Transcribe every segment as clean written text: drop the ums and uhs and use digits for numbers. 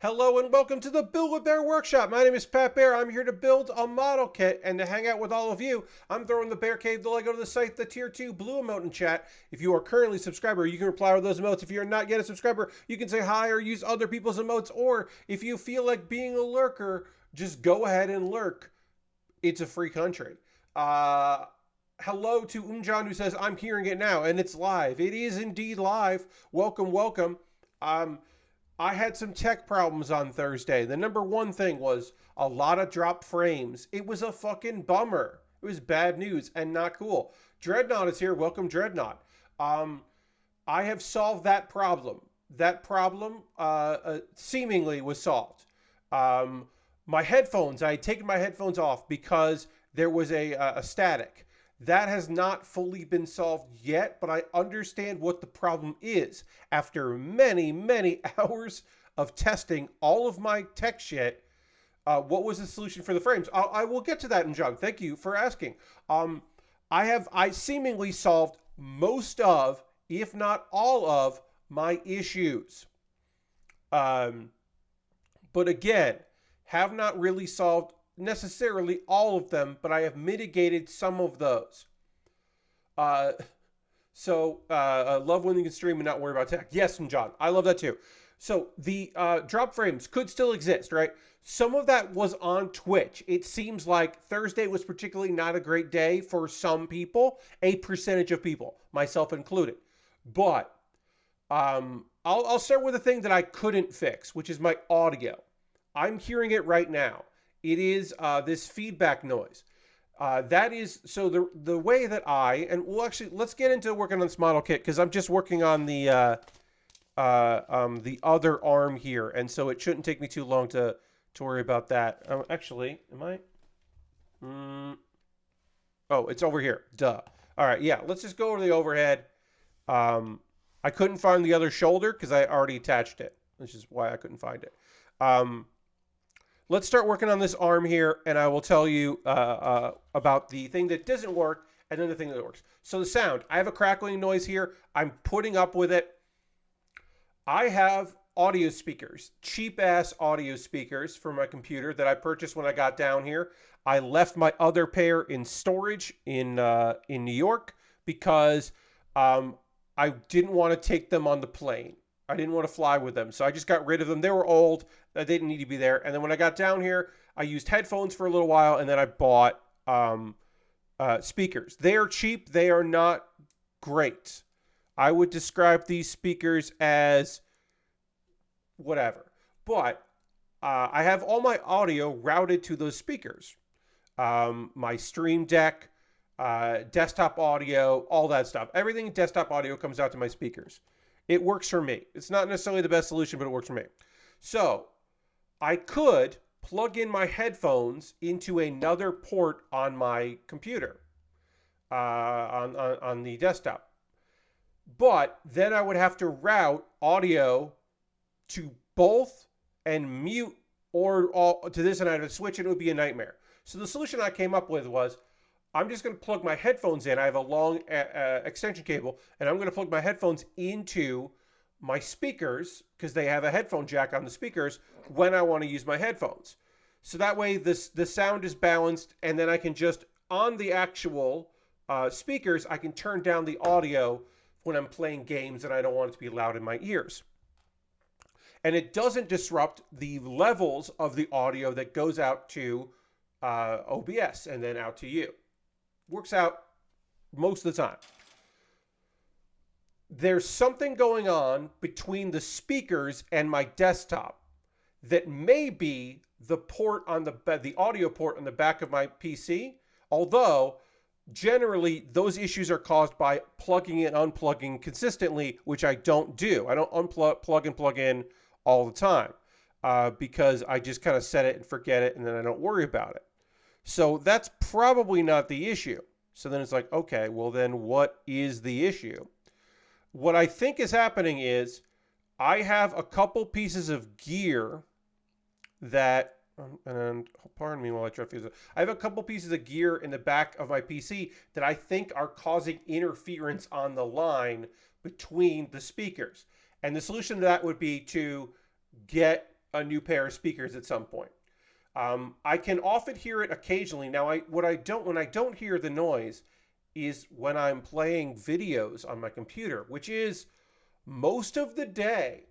Hello and welcome to the Build With Baer Workshop. My name is Pat Baer. I'm here to build a model kit and to hang out with all of you. I'm throwing the Bear Cave, the Lego to the site, the Tier 2 blue emote in chat. If you are currently a subscriber, you can reply with those emotes. If you're not yet a subscriber, you can say hi or use other people's emotes. Or if you feel like being a lurker, just go ahead and lurk. It's a free country. Hello to Unjan who says, I'm hearing it now, and it's live. It is indeed live. Welcome, welcome. I had some tech problems on Thursday. The number one thing was a lot of drop frames. It was a fucking bummer. It was bad news and not cool. Dreadnought is here. Welcome, Dreadnought. I have solved that problem. That problem seemingly was solved. My headphones, I had taken my headphones off because there was a static. That has not fully been solved yet, but I understand what the problem is. After many, many hours of testing all of my tech shit, what was the solution for the frames? I will get to that, John. Thank you for asking. I seemingly solved most of, if not all of, my issues. But again, have not really solved necessarily all of them, but I have mitigated some of those. So love when you can stream and not worry about tech. Yes, from John. I love that too. So the drop frames could still exist, right? Some of that was on Twitch. It seems like Thursday was particularly not a great day for some people, a percentage of people, myself included. But I'll start with the thing that I couldn't fix, which is my audio. I'm hearing it right now. It is this feedback noise. That is, so the way that let's get into working on this model kit, because I'm just working on the other arm here, and so it shouldn't take me too long to worry about that. Actually, am I? Oh, it's over here. Duh. All right, yeah, let's just go over the overhead. I couldn't find the other shoulder because I already attached it, which is why I couldn't find it. Let's start working on this arm here, and I will tell you about the thing that doesn't work and then the thing that works. So the sound, I have a crackling noise here. I'm putting up with it. I have audio speakers, cheap-ass audio speakers for my computer that I purchased when I got down here. I left my other pair in storage in New York because I didn't want to take them on the plane. I didn't want to fly with them, so I just got rid of them. They were old. They didn't need to be there. And then when I got down here, I used headphones for a little while, and then I bought speakers. They are cheap. They are not great. I would describe these speakers as whatever. But I have all my audio routed to those speakers. My Stream Deck, desktop audio, all that stuff. Everything desktop audio comes out to my speakers. It works for me. It's not necessarily the best solution, but it works for me. So I could plug in my headphones into another port on my computer, on the desktop. But then I would have to route audio to both and mute or to this, and I'd have to switch, and it would be a nightmare. So the solution I came up with was, I'm just going to plug my headphones in. I have a long extension cable, and I'm going to plug my headphones into my speakers because they have a headphone jack on the speakers when I want to use my headphones. So that way the sound is balanced, and then I can just, on the actual speakers, I can turn down the audio when I'm playing games and I don't want it to be loud in my ears. And it doesn't disrupt the levels of the audio that goes out to OBS and then out to you. Works out most of the time. There's something going on between the speakers and my desktop that may be the port on the audio port on the back of my PC, although generally those issues are caused by plugging and unplugging consistently, which I don't do. I don't plug and plug in all the time because I just kind of set it and forget it, and then I don't worry about it. So that's probably not the issue. So then it's like, okay, well then what is the issue? What I think is happening is I have a couple pieces of gear that, and pardon me while I try to figure this out. I have a couple pieces of gear in the back of my PC that I think are causing interference on the line between the speakers. And the solution to that would be to get a new pair of speakers at some point. I can often hear it occasionally. Now, when I don't hear the noise is when I'm playing videos on my computer, which is most of the day.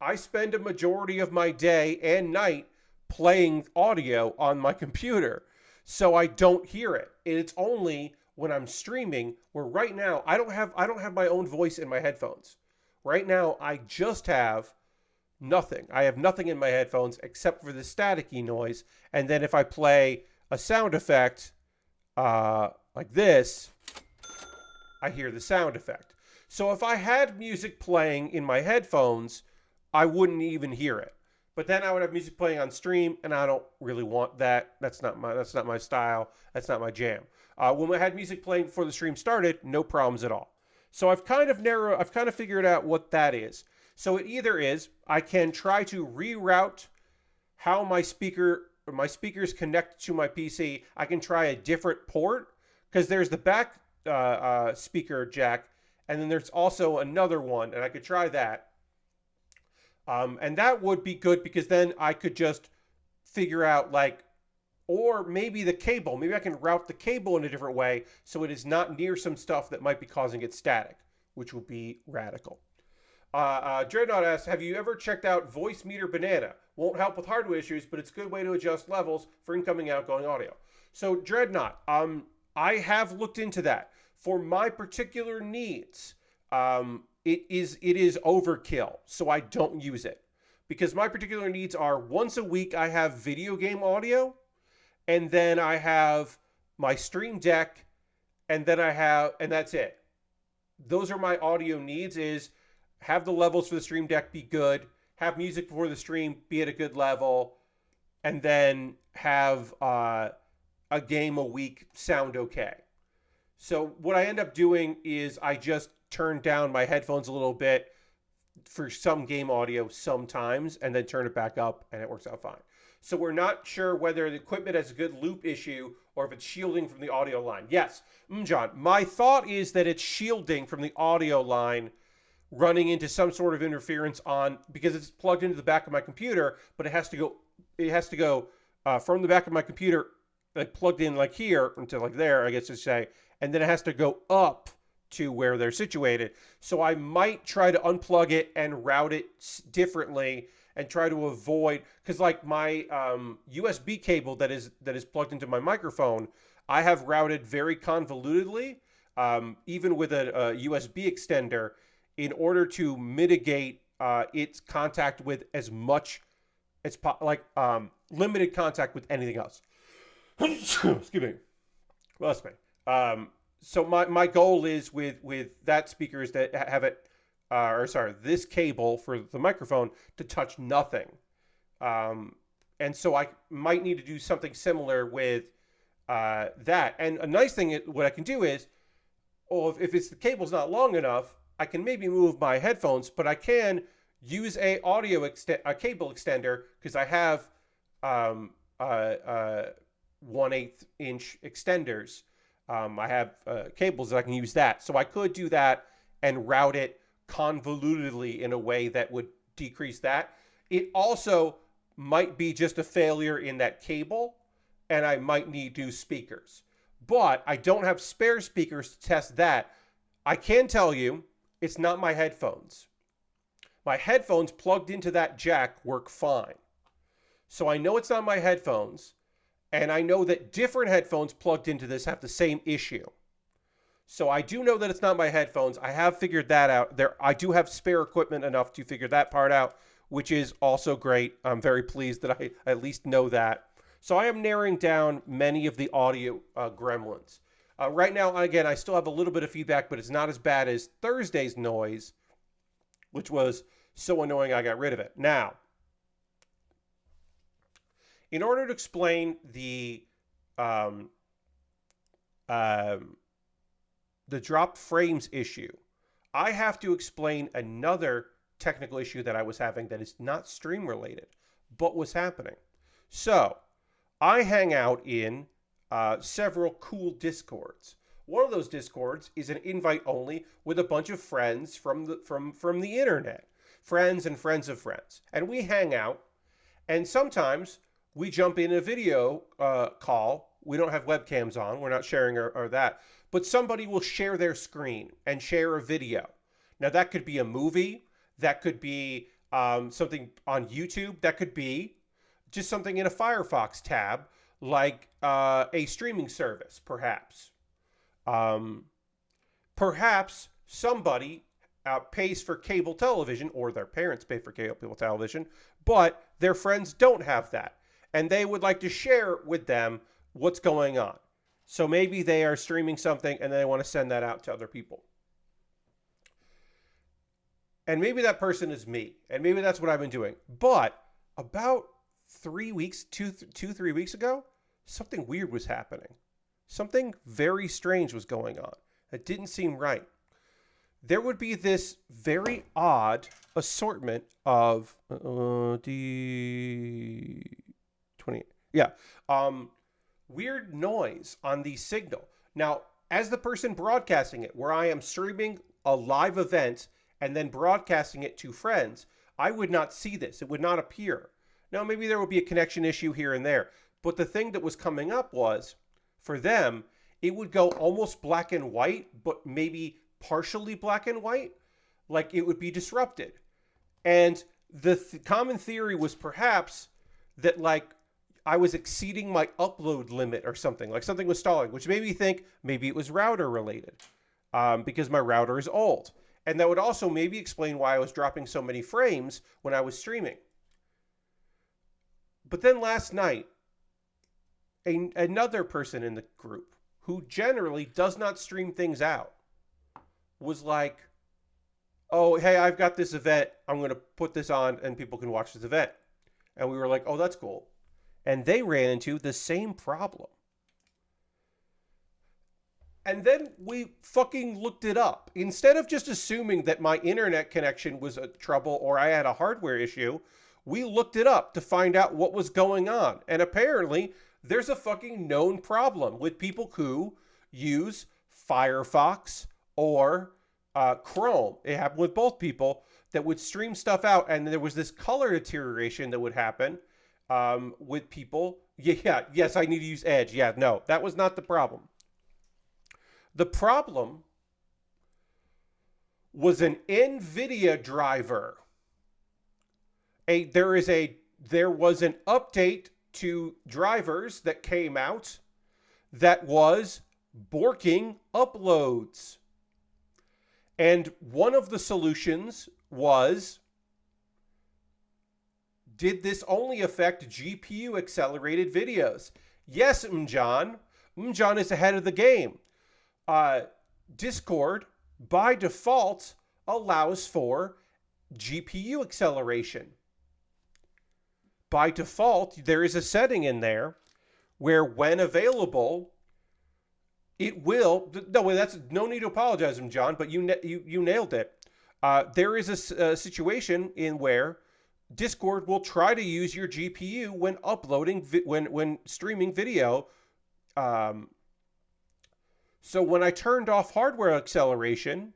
I spend a majority of my day and night playing audio on my computer, so I don't hear it. And it's only when I'm streaming, where right now I don't have my own voice in my headphones. Right now I just have nothing. I have nothing in my headphones except for the staticky noise, and then if I play a sound effect like this, I hear the sound effect. So if I had music playing in my headphones, I wouldn't even hear it. But then I would have music playing on stream, and I don't really want that. That's not my style. That's not my jam. When I had music playing before the stream started, no problems at all. So I've kind of figured out what that is. So it either is I can try to reroute how my speakers connect to my PC. I can try a different port because there's the back speaker jack, and then there's also another one, and I could try that. And that would be good because then I could just figure out or maybe the cable. Maybe I can route the cable in a different way so it is not near some stuff that might be causing it static, which would be radical. Dreadnought asks, have you ever checked out Voice Meter Banana? Won't help with hardware issues, but it's a good way to adjust levels for incoming outgoing audio. So Dreadnought, I have looked into that. For my particular needs, it is overkill, so I don't use it. Because my particular needs are once a week I have video game audio, and then I have my Stream Deck, and that's it. Those are my audio needs, is have the levels for the Stream Deck be good, have music before the stream be at a good level, and then have a game a week sound okay. So what I end up doing is I just turn down my headphones a little bit for some game audio sometimes, and then turn it back up, and it works out fine. So we're not sure whether the equipment has a good loop issue or if it's shielding from the audio line. Yes, John, my thought is that it's shielding from the audio line running into some sort of interference because it's plugged into the back of my computer, but it has to go from the back of my computer, plugged in here into there, I guess to say, and then it has to go up to where they're situated. So I might try to unplug it and route it differently and try to avoid, because my USB cable that is plugged into my microphone, I have routed very convolutedly, even with a USB extender, in order to mitigate its contact with as much as limited contact with anything else. Excuse me. Bless me. So my goal is with that speaker is to have it, this cable for the microphone to touch nothing. And so I might need to do something similar with that. And a nice thing, what I can do is, if the cable's not long enough, I can maybe move my headphones, but I can use a cable extender because I have 1/8 inch extenders. I have cables that I can use that. So I could do that and route it convolutedly in a way that would decrease that. It also might be just a failure in that cable, and I might need new speakers. But I don't have spare speakers to test that. I can tell you, it's not my headphones. My headphones plugged into that jack work fine. So I know it's not my headphones, and I know that different headphones plugged into this have the same issue. So I do know that it's not my headphones. I have figured that out. I do have spare equipment enough to figure that part out, which is also great. I'm very pleased that I at least know that. So I am narrowing down many of the audio gremlins. Right now, again, I still have a little bit of feedback, but it's not as bad as Thursday's noise, which was so annoying I got rid of it. Now, in order to explain the dropped frames issue, I have to explain another technical issue that I was having that is not stream related, but was happening. So, I hang out in several cool Discords. One of those Discords is an invite only with a bunch of friends from the internet, friends and friends of friends, and we hang out. And sometimes we jump in a video call. We don't have webcams on. We're not sharing or that. But somebody will share their screen and share a video. Now, that could be a movie. That could be something on YouTube. That could be just something in a Firefox tab, like a streaming service, perhaps. Perhaps somebody pays for cable television, or their parents pay for cable television, but their friends don't have that. And they would like to share with them what's going on. So maybe they are streaming something and they want to send that out to other people. And maybe that person is me. And maybe that's what I've been doing. But about 3 weeks, 3 weeks ago, something weird was happening. Something very strange was going on. It didn't seem right. There would be this very odd assortment of D20. Yeah. Weird noise on the signal. Now, as the person broadcasting it, where I am streaming a live event and then broadcasting it to friends, I would not see this. It would not appear. Now, maybe there would be a connection issue here and there. But the thing that was coming up was, for them, it would go almost black and white, but maybe partially black and white. Like it would be disrupted. And the common theory was perhaps that like I was exceeding my upload limit or something. Like something was stalling, which made me think maybe it was router related because my router is old. And that would also maybe explain why I was dropping so many frames when I was streaming. But then last night, another person in the group who generally does not stream things out was like, oh, hey, I've got this event. I'm going to put this on and people can watch this event. And we were like, oh, that's cool. And they ran into the same problem. And then we fucking looked it up. Instead of just assuming that my internet connection was a trouble or I had a hardware issue, we looked it up to find out what was going on. And apparently, there's a fucking known problem with people who use Firefox or Chrome. It happened with both people that would stream stuff out, and there was this color deterioration that would happen with people. Yes, I need to use Edge. Yeah, no, that was not the problem. The problem was an NVIDIA driver. There was an update to drivers that came out that was borking uploads. And one of the solutions was, did this only affect GPU accelerated videos? Yes, Mjan. Mjan is ahead of the game. Discord, by default, allows for GPU acceleration. By default, there is a setting in there where when available, it will... No, that's no need to apologize, John, but you nailed it. There is a situation in where Discord will try to use your GPU when uploading, when streaming video. So when I turned off hardware acceleration,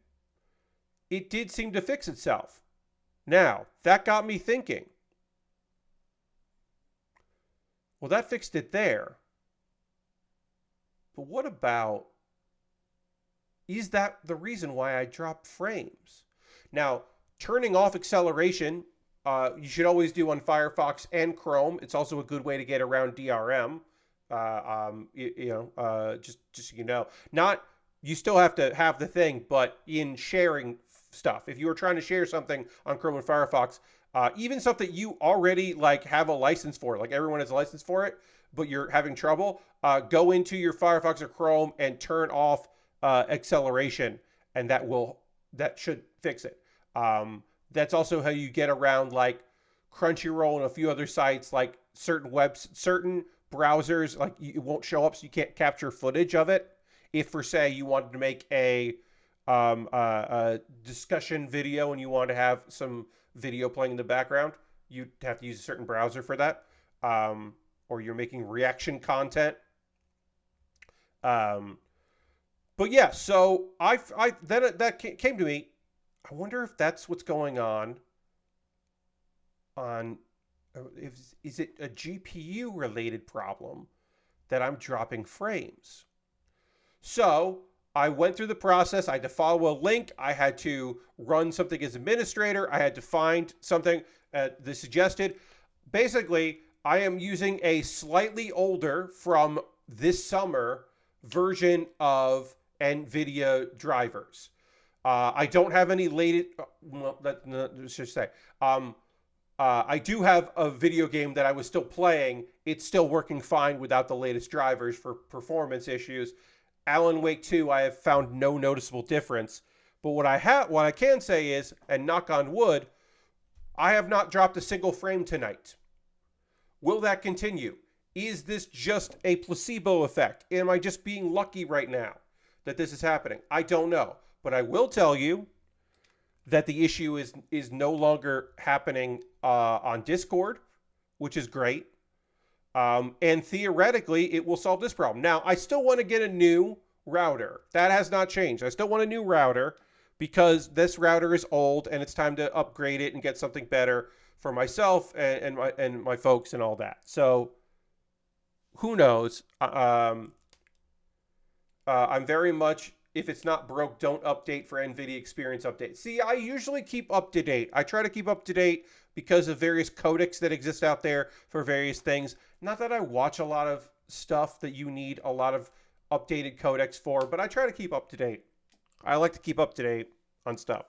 it did seem to fix itself. Now, that got me thinking. Well, that fixed it there. But what about, is that the reason why I drop frames? Now, turning off acceleration, you should always do on Firefox and Chrome. It's also a good way to get around DRM. Just so you know. Not, you still have to have the thing, but in sharing stuff, if you were trying to share something on Chrome and Firefox, even stuff that you already like have a license for, like everyone has a license for it, but you're having trouble, go into your Firefox or Chrome and turn off acceleration, and that should fix it. That's also how you get around like Crunchyroll and a few other sites, like certain browsers, like it won't show up, so you can't capture footage of it. If, for say, you wanted to make a discussion video and you want to have some video playing in the background, you'd have to use a certain browser for that. Or you're making reaction content. But yeah, so that came to me. I wonder if that's what's going on is it a GPU related problem that I'm dropping frames? So I went through the process. I had to follow a link. I had to run something as administrator. I had to find something that suggested. Basically, I am using a slightly older from this summer version of NVIDIA drivers. I don't have any latest. Well, let's just say. I do have a video game that I was still playing. It's still working fine without the latest drivers for performance issues. Alan Wake 2, I have found no noticeable difference. But what I can say is, and knock on wood, I have not dropped a single frame tonight. Will that continue? Is this just a placebo effect? Am I just being lucky right now that this is happening? I don't know. But I will tell you that the issue is no longer happening on Discord, which is great. And theoretically, it will solve this problem. Now, I still want to get a new router. That has not changed. I still want a new router because this router is old and it's time to upgrade it and get something better for myself and my folks and all that. So who knows? I'm very much, if it's not broke, don't update for NVIDIA Experience Update. See, I usually keep up to date. I try to keep up to date because of various codecs that exist out there for various things. Not that I watch a lot of stuff that you need a lot of updated codecs for, but I try to keep up to date. I like to keep up to date on stuff.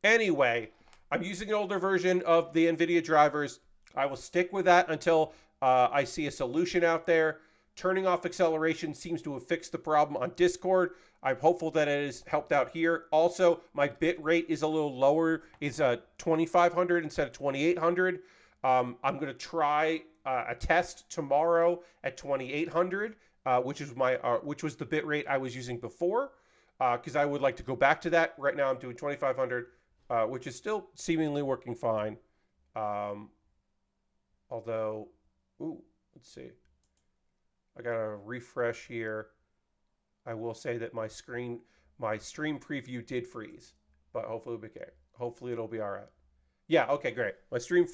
Anyway, I'm using an older version of the NVIDIA drivers. I will stick with that until I see a solution out there. Turning off acceleration seems to have fixed the problem on Discord. I'm hopeful that it has helped out here. Also, my bit rate is a little lower. It's 2500 instead of 2800. I'm going to try a test tomorrow at 2800, which was the bit rate I was using before, because I would like to go back to that. Right now, I'm doing 2500, which is still seemingly working fine. Although, let's see. I got to refresh here. I will say that my stream preview did freeze, but hopefully it'll be okay. Hopefully it'll be all right. Yeah, okay, great. My stream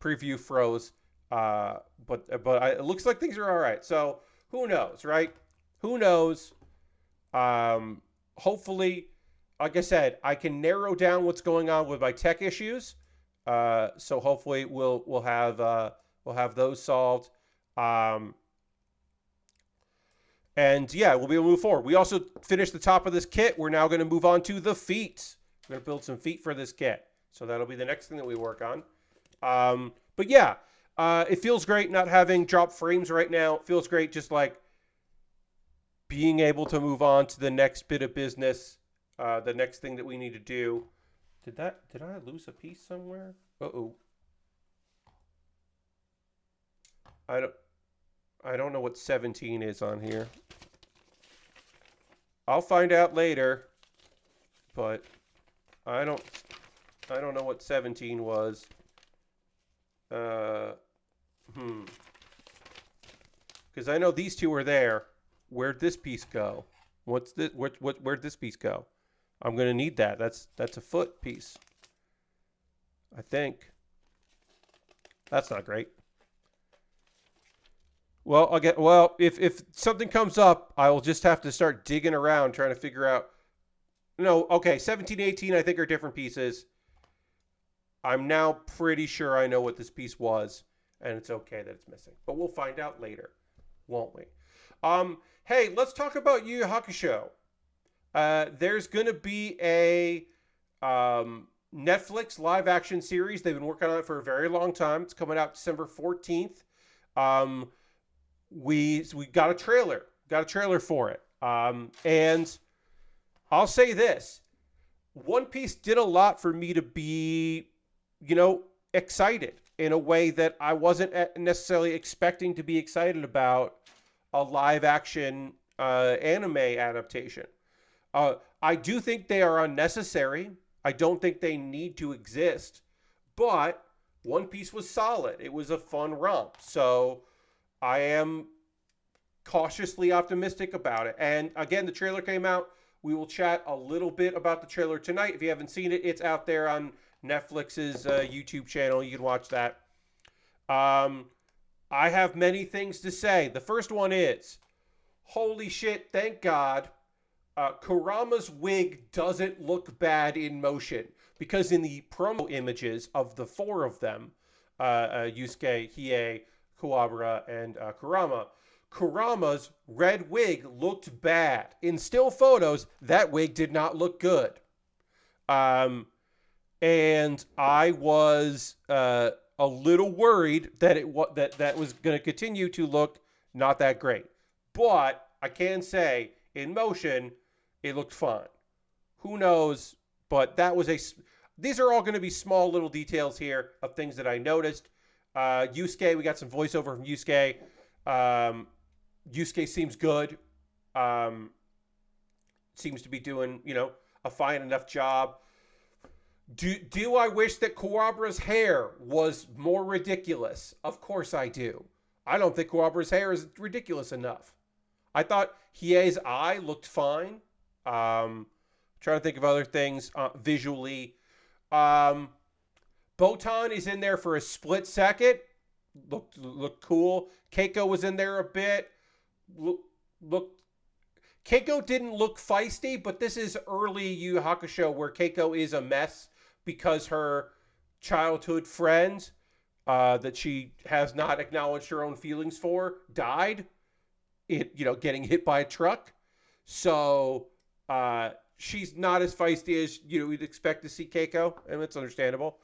preview froze, but it looks like things are all right. So who knows, right? Who knows? Hopefully, like I said, I can narrow down what's going on with my tech issues. So hopefully we'll have those solved. And yeah, we'll be able to move forward. We also finished the top of this kit. We're now going to move on to the feet. We're going to build some feet for this kit. So that'll be the next thing that we work on. But yeah, it feels great not having drop frames right now. It feels great just like being able to move on to the next bit of business, the next thing that we need to do. Did I lose a piece somewhere? Uh-oh. I don't know what 17 is on here. I'll find out later, but I don't know what 17 was. Because I know these two are there. Where'd this piece go? What's this? Where'd this piece go? I'm gonna need that. That's a foot piece. I think. That's not great. Well, if something comes up, I will just have to start digging around trying to figure out. No, okay, 17, 18 I think are different pieces. I'm now pretty sure I know what this piece was, and it's okay that it's missing. But we'll find out later, won't we? Hey, let's talk about Yu Yu Hakusho. There's going to be a Netflix live action series. They've been working on it for a very long time. It's coming out December 14th. We got a trailer for it. And I'll say this. One Piece did a lot for me to be, excited in a way that I wasn't necessarily expecting to be excited about a live action anime adaptation. I do think they are unnecessary. I don't think they need to exist. But One Piece was solid. It was a fun romp. So I am cautiously optimistic about it. And again, the trailer came out. We will chat a little bit about the trailer tonight. If you haven't seen it, it's out there on Netflix's YouTube channel. You can watch that. I have many things to say. The first one is, holy shit, thank God, Kurama's wig doesn't look bad in motion. Because in the promo images of the four of them, Yusuke, Hiei, Kuwabara, and Kurama, Kurama's red wig looked bad. In still photos, that wig did not look good. And I was a little worried that that was going to continue to look not that great. But I can say, in motion, it looked fine. Who knows? But that was these are all going to be small little details here of things that I noticed. Yusuke, we got some voiceover from Yusuke. Yusuke seems good. Seems to be doing, a fine enough job. Do I wish that Kuwabara's hair was more ridiculous? Of course I do. I don't think Kuwabara's hair is ridiculous enough. I thought Hiei's eye looked fine. Trying to think of other things visually. Botan is in there for a split second. Looked cool. Keiko was in there a bit. Keiko didn't look feisty, but this is early Yu Yu Hakusho where Keiko is a mess because her childhood friend that she has not acknowledged her own feelings for died. Getting hit by a truck. So she's not as feisty as you'd expect to see Keiko, and it's understandable.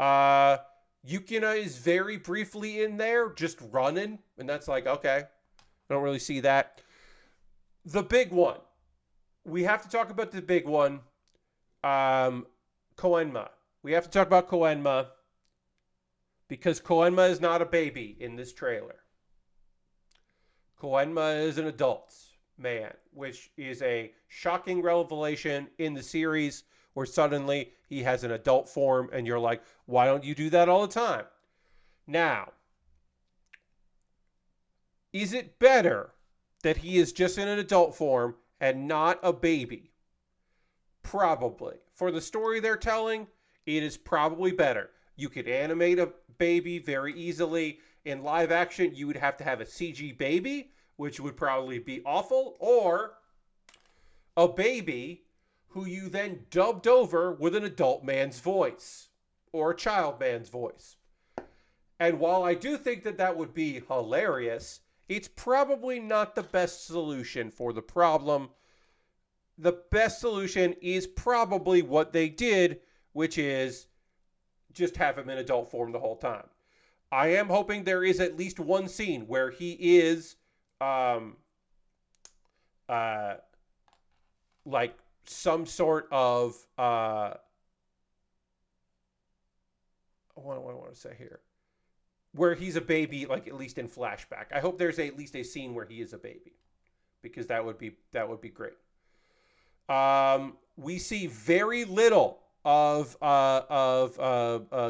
Yukina is very briefly in there, just running, and that's like, okay, I don't really see that. The big one. We have to talk about the big one. Koenma. We have to talk about Koenma because Koenma is not a baby in this trailer. Koenma is an adult man, which is a shocking revelation in the series where suddenly he has an adult form and you're like, why don't you do that all the time? Now, is it better that he is just in an adult form and not a baby? Probably. For the story they're telling, it is probably better. You could animate a baby very easily. In live action, you would have to have a CG baby, which would probably be awful, or a baby who you then dubbed over with an adult man's voice or a child man's voice. And while I do think that that would be hilarious, it's probably not the best solution for the problem. The best solution is probably what they did, which is just have him in adult form the whole time. I am hoping there is at least one scene where he is like some sort of what do I want to say here? Where he's a baby, like at least in flashback. I hope there's at least a scene where he is a baby, because that would be great. We see very little of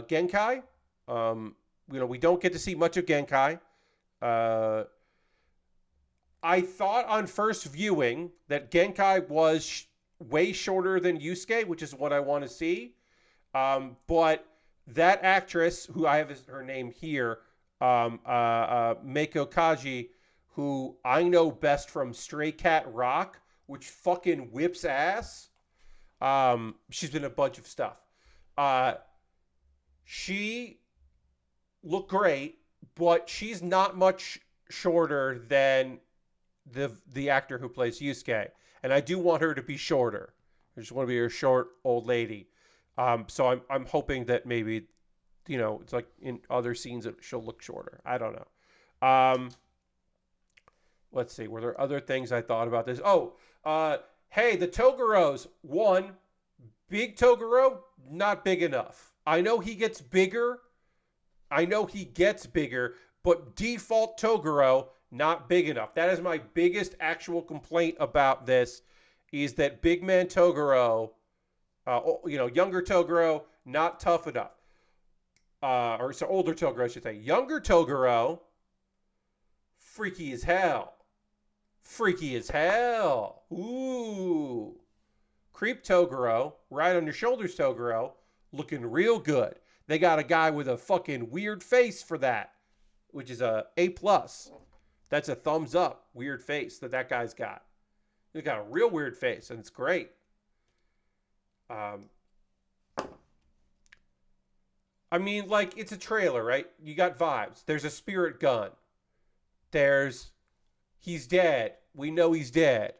Genkai. We don't get to see much of Genkai. I thought on first viewing that Genkai was way shorter than Yusuke, which is what I want to see. But that actress, who I have her name here, Meiko Kaji, who I know best from Stray Cat Rock, which fucking whips ass. She's been in a bunch of stuff. She looked great, but she's not much shorter than the actor who plays Yusuke. And I do want her to be shorter. I just want to be a short old lady. So I'm hoping that maybe, it's like in other scenes that she'll look shorter. I don't know. Let's see. Were there other things I thought about this? Hey, the Toguros. One, big Toguro, not big enough. I know he gets bigger, but default Toguro, not big enough. That is my biggest actual complaint about this, is that big man Toguro, younger Toguro, not tough enough. Older Toguro, I should say. Younger Toguro, freaky as hell. Ooh. Creep Toguro, right on your shoulders Toguro, looking real good. They got a guy with a fucking weird face for that, which is a A plus. That's a thumbs up. Weird face that guy's got. He's got a real weird face, and it's great. I mean, like, it's a trailer, right? You got vibes. There's a spirit gun. He's dead. We know he's dead.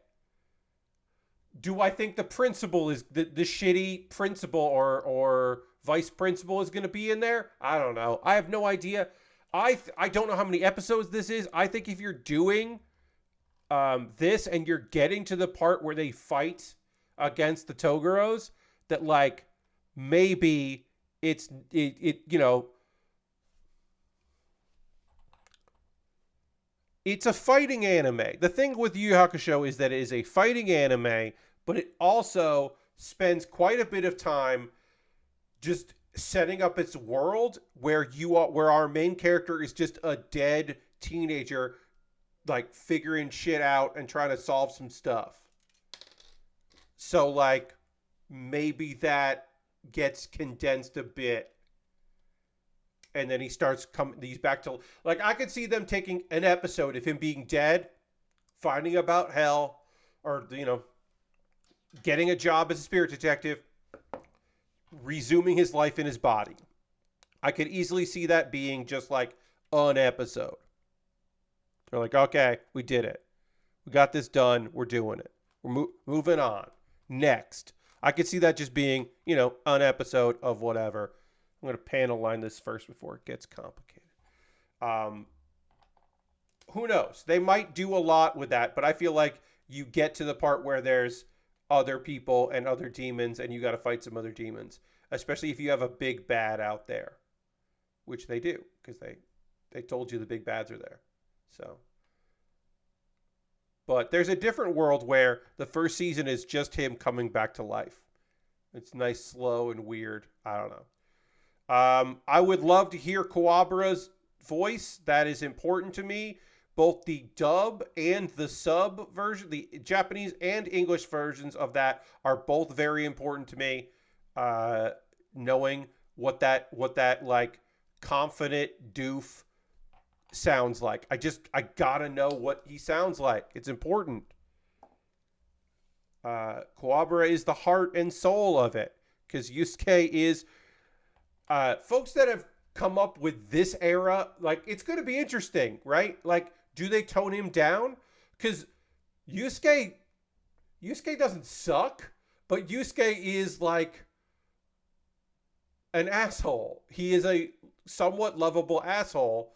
Do I think the principal is the shitty principal or vice principal is going to be in there? I don't know. I have no idea. I don't know how many episodes this is. I think if you're doing this and you're getting to the part where they fight against the Toguros, that like maybe it you know, it's a fighting anime. The thing with Yu Yu Hakusho is that it is a fighting anime, but it also spends quite a bit of time just setting up its world where our main character is just a dead teenager, like figuring shit out and trying to solve some stuff. So like maybe that gets condensed a bit, and then he's back to, like, I could see them taking an episode of him being dead, finding about hell, or, you know, getting a job as a spirit detective, resuming his life in his body. I could easily see that being just like an episode. They're like, okay, we did it. We got this done. We're doing it. We're moving on. Next. I could see that just being, you know, an episode of whatever. I'm going to panel line this first before it gets complicated. Who knows? They might do a lot with that, but I feel like you get to the part where there's other people and other demons, and you got to fight some other demons, especially if you have a big bad out there, which they do, because they told you the big bads are there. So, but there's a different world where the first season is just him coming back to life. It's nice, slow, and weird. I don't know. I would love to hear Kuwabara's voice. That is important to me. Both the dub and the sub version, the Japanese and English versions of that, are both very important to me. Knowing what that like confident doof sounds like. I gotta know what he sounds like. It's important. Kuwabara is the heart and soul of it, because Yusuke is folks that have come up with this era, like, it's going to be interesting, right? Like, do they tone him down? Because Yusuke doesn't suck, but Yusuke is like an asshole. He is a somewhat lovable asshole.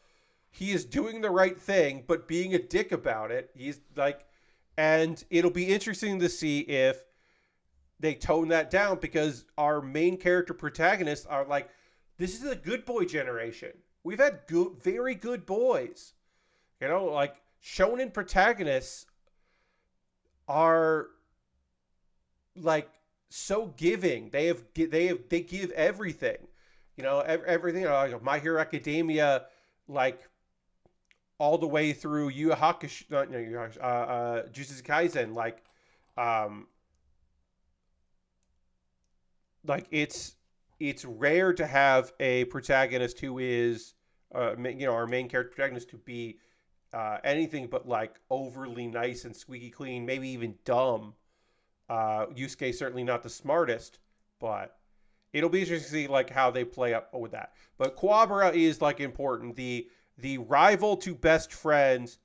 He is doing the right thing, but being a dick about it. He's like, and it'll be interesting to see if they tone that down, because our main character protagonists are like, this is a good boy generation. We've had very good boys. You know, like, shonen protagonists are like so giving. They give everything. You know, everything. Like My Hero Academia, like all the way through Yu Yu Hakusho, Jujutsu Kaisen. Like it's rare to have a protagonist who is, our main character protagonist to be anything but like overly nice and squeaky clean, maybe even dumb. Yusuke certainly not the smartest, but it'll be interesting to see like how they play up with that. But Kuwabara is like important. The rival to best friends,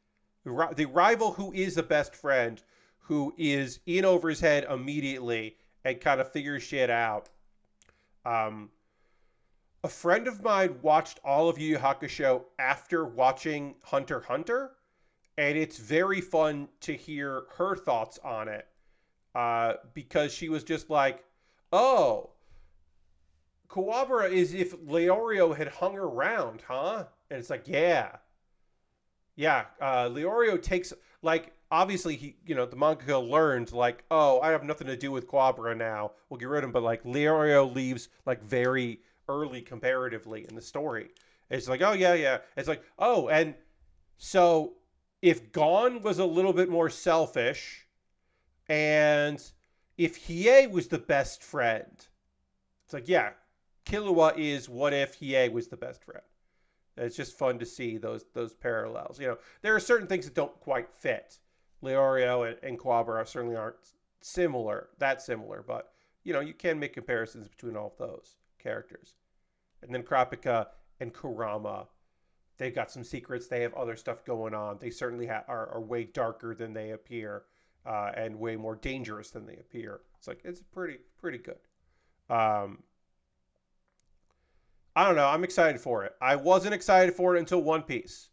the rival who is the best friend, who is in over his head immediately and kind of figures shit out. A friend of mine watched all of Yu Yu Hakusho after watching Hunter x Hunter, and it's very fun to hear her thoughts on it, because she was just like, oh, Kuwabara is if Leorio had hung around, huh? And it's like, yeah. Leorio takes, like, obviously he, the mangaka learned, like, oh, I have nothing to do with Kuwabara now. We'll get rid of him. But like Leorio leaves like very early comparatively in the story. It's like, oh yeah. It's like, oh, and so if Gon was a little bit more selfish, and if Hiei was the best friend, it's like, yeah, Killua is what if Hiei was the best friend. It's just fun to see those parallels. There are certain things that don't quite fit. Leorio and Quabra certainly aren't that similar, but you can make comparisons between all of those characters. And then Kurapika and Kurama, they've got some secrets. They have other stuff going on. They certainly are way darker than they appear, and way more dangerous than they appear. It's pretty good. I don't know. I'm excited for it. I wasn't excited for it until One Piece.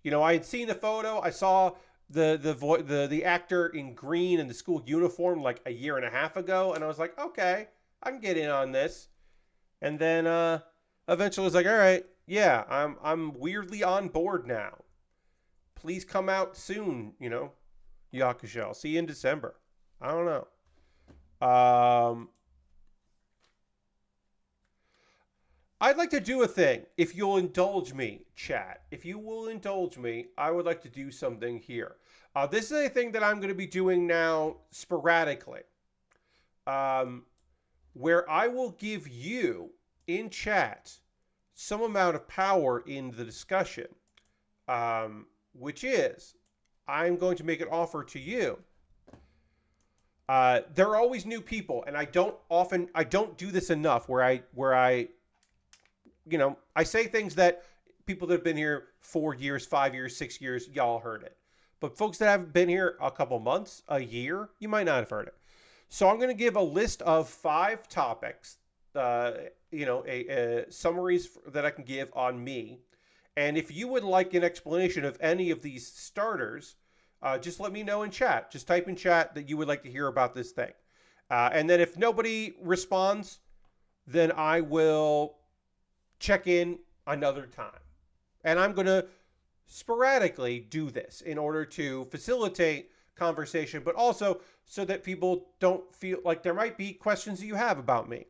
I had seen the photo. I saw the actor in green in the school uniform like a year and a half ago, and I was like, okay, I can get in on this. And then eventually, I was like, all right, yeah, I'm weirdly on board now. Please come out soon, Yakusho. I'll see you in December. I don't know. I'd like to do a thing, if you'll indulge me, chat. If you will indulge me, I would like to do something here. This is a thing that I'm going to be doing now sporadically, where I will give you, in chat, some amount of power in the discussion, which is, I'm going to make an offer to you. There are always new people, and I don't do this enough, where I say things that people that have been here 4 years, 5 years, 6 years, y'all heard it. But folks that haven't been here a couple months, a year, you might not have heard it. So I'm going to give a list of 5 topics, summaries that I can give on me. And if you would like an explanation of any of these starters, just let me know in chat. Just type in chat that you would like to hear about this thing. And then if nobody responds, then I will check in another time. And I'm going to sporadically do this in order to facilitate conversation, but also so that people don't feel like there might be questions that you have about me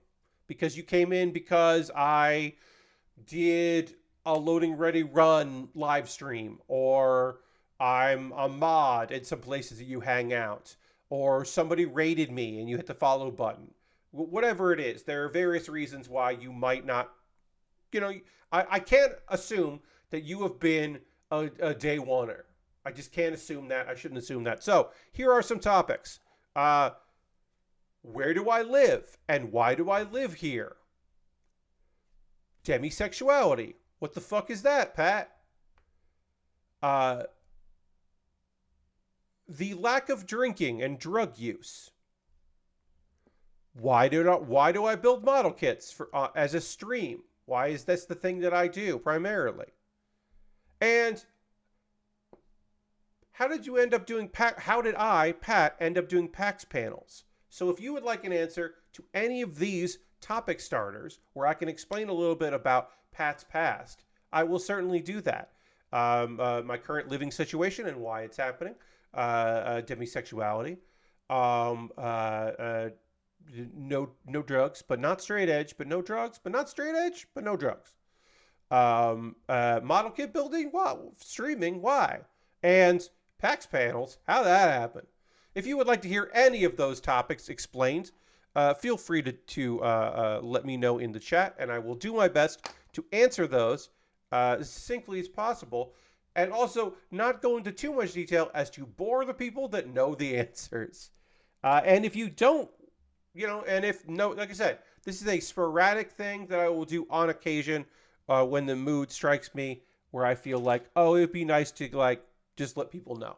because you came in because I did a loading ready run live stream, or I'm a mod in some places that you hang out, or somebody raided me and you hit the follow button. Whatever it is, there are various reasons why you might not. I can't assume that you have been a day oneer. I just can't assume that. I shouldn't assume that. So here are some topics. Where do I live? And why do I live here? Demisexuality. What the fuck is that, Pat? The lack of drinking and drug use. Why do I build model kits for as a stream? Why is this the thing that I do primarily? And how did you end up doing how did I, Pat, end up doing PAX panels? So if you would like an answer to any of these topic starters where I can explain a little bit about Pat's past, I will certainly do that. My current living situation and why it's happening, demisexuality, no drugs, but not straight edge, but no drugs, but not straight edge, but no drugs. Model kit building, what? Streaming, why? And PAX panels, how that happened. If you would like to hear any of those topics explained, feel free to let me know in the chat, and I will do my best to answer those as succinctly as possible, and also not go into too much detail as to bore the people that know the answers. And if you don't, like I said, this is a sporadic thing that I will do on occasion when the mood strikes me, where I feel like, oh, it'd be nice to just let people know.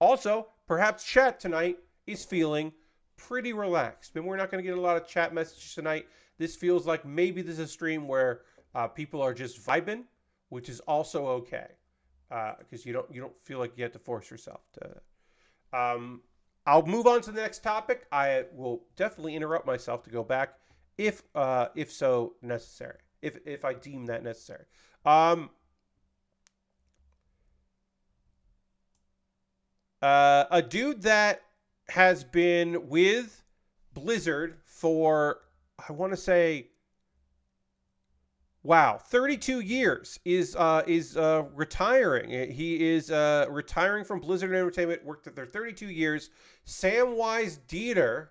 Also, perhaps chat tonight is feeling pretty relaxed, but we're not going to get a lot of chat messages tonight. This feels like maybe this is a stream where people are just vibing, which is also okay, because you don't feel like you have to force yourself to. I'll move on to the next topic. I will definitely interrupt myself to go back if so necessary. If I deem that necessary. A dude that has been with Blizzard for, I want to say, 32 years is retiring. He is retiring from Blizzard Entertainment. Worked there 32 years. Samwise Dieter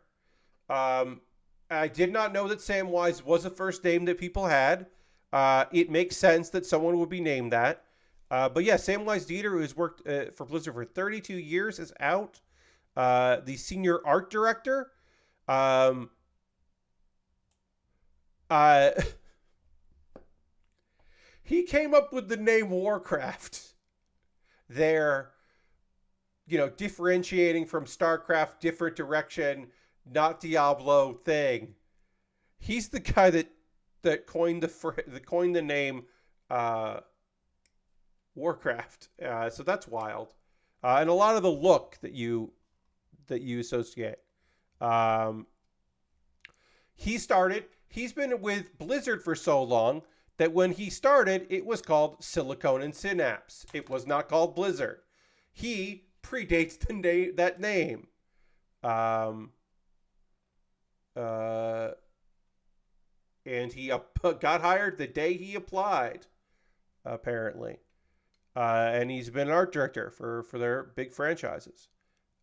I did not know that Samwise was the first name that people had. It makes sense that someone would be named that. But yeah, Samwise Dieter, who has worked for Blizzard for 32 years, is out. The senior art director. Um, uh, he came up with the name Warcraft. They're, differentiating from StarCraft, different direction, not Diablo thing. He's the guy that coined the name Warcraft. So that's wild, and a lot of the look that you associate. Um, He's been with Blizzard for so long that when he started, it was called Silicon and Synapse. It was not called Blizzard. He predates that name. And he got hired the day he applied, apparently. And he's been an art director for their big franchises,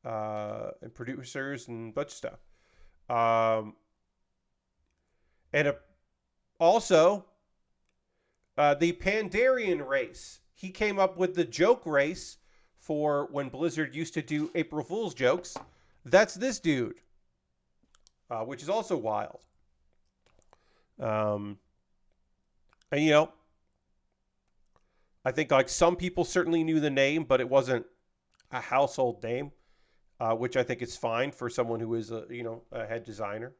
and producers and a bunch of stuff. Also, the Pandarian race. He came up with the joke race for when Blizzard used to do April Fool's jokes. That's this dude, which is also wild. And I think like some people certainly knew the name, but it wasn't a household name, which I think is fine for someone who is a head designer.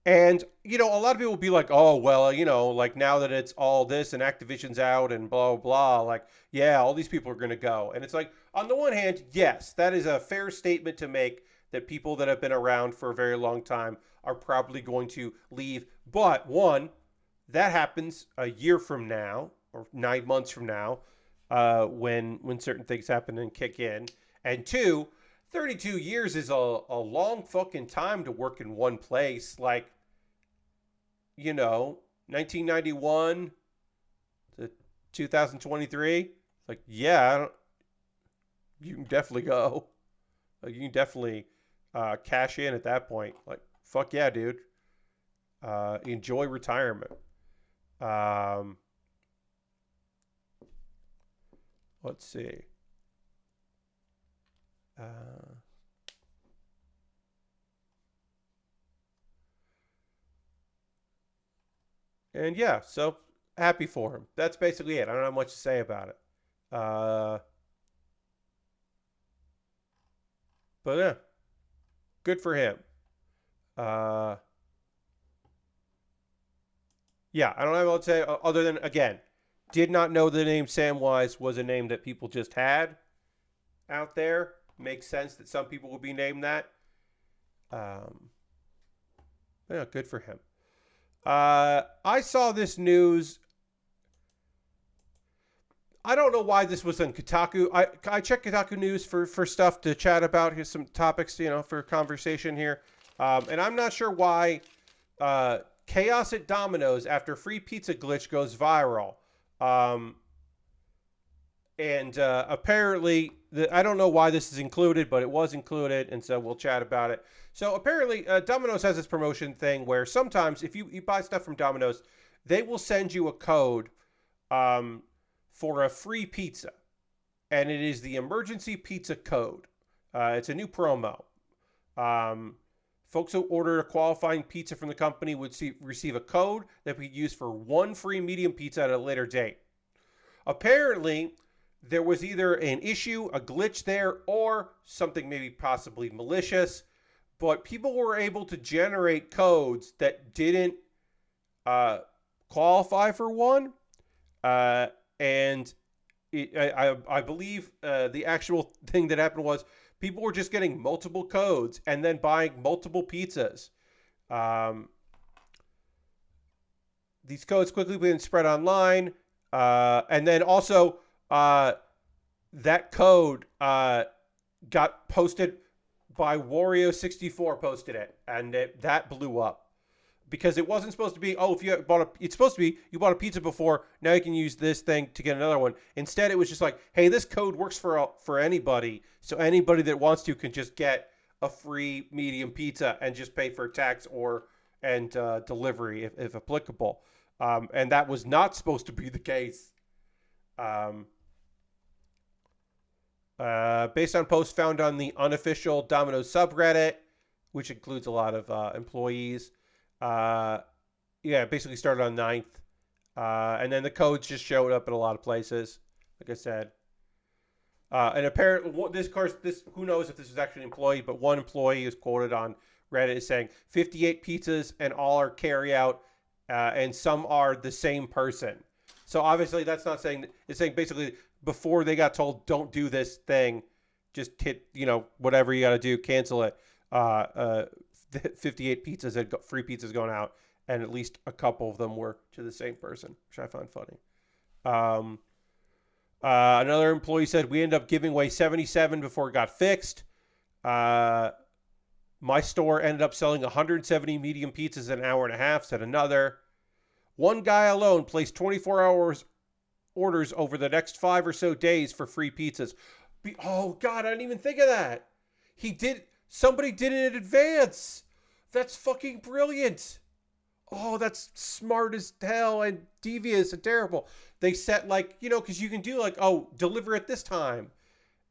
And, a lot of people will be like, oh, well, like now that it's all this and Activision's out and blah, blah, blah, like, yeah, all these people are going to go. And it's like, on the one hand, yes, that is a fair statement to make, that people that have been around for a very long time are probably going to leave. But one, that happens a year from now or 9 months from now, when certain things happen and kick in. And two, 32 years is a long fucking time to work in one place. Like, 1991 to 2023. Like, yeah, you can definitely go. Like, you can definitely cash in at that point. Like, fuck yeah, dude. Enjoy retirement. Let's see. And yeah, so happy for him. That's basically it. I don't have much to say about it. But yeah, good for him. Yeah, I don't have what to say other than, again, did not know the name Samwise was a name that people just had out there. Makes sense that some people would be named that. Yeah, good for him. I saw this news. I don't know why this was on Kotaku. I check Kotaku News for stuff to chat about. Here's some topics, for conversation here. And I'm not sure why chaos at Domino's after free pizza glitch goes viral. And apparently, I don't know why this is included, but it was included, and so we'll chat about it. So apparently, Domino's has this promotion thing where sometimes if you buy stuff from Domino's, they will send you a code for a free pizza, and it is the emergency pizza code. It's a new promo. Folks who order a qualifying pizza from the company would receive a code that we use for one free medium pizza at a later date. Apparently, there was either an issue, a glitch there, or something maybe possibly malicious, but people were able to generate codes that didn't qualify for one. And I believe the actual thing that happened was people were just getting multiple codes and then buying multiple pizzas. These codes quickly being spread online. And then also that code got posted by Wario64 posted it. And that blew up. Because it wasn't supposed to be, if you it's supposed to be, you bought a pizza before, now you can use this thing to get another one. Instead, it was just like, hey, this code works for anybody, so anybody that wants to can just get a free medium pizza and just pay for tax and delivery if applicable. And that was not supposed to be the case. Um, Based on posts found on the unofficial Domino's subreddit, which includes a lot of employees. Yeah, it basically started on 9th. And then the codes just showed up in a lot of places, like I said. And apparently, this who knows if this is actually an employee, but one employee is quoted on Reddit as saying 58 pizzas and all are carry out, and some are the same person. So obviously, that's not saying it's saying basically before they got told don't do this thing, just hit whatever you got to do, cancel it. 58 pizzas and free pizzas going out, and at least a couple of them were to the same person, which I find funny. Another employee said we ended up giving away 77 before it got fixed. My store ended up selling 170 medium pizzas in an hour and a half, said another. One guy alone placed 24 hours orders over the next 5 or so days for free pizzas. Oh, God, I didn't even think of that. Somebody did it in advance. That's fucking brilliant. Oh, that's smart as hell and devious and terrible. They set because you can do deliver at this time.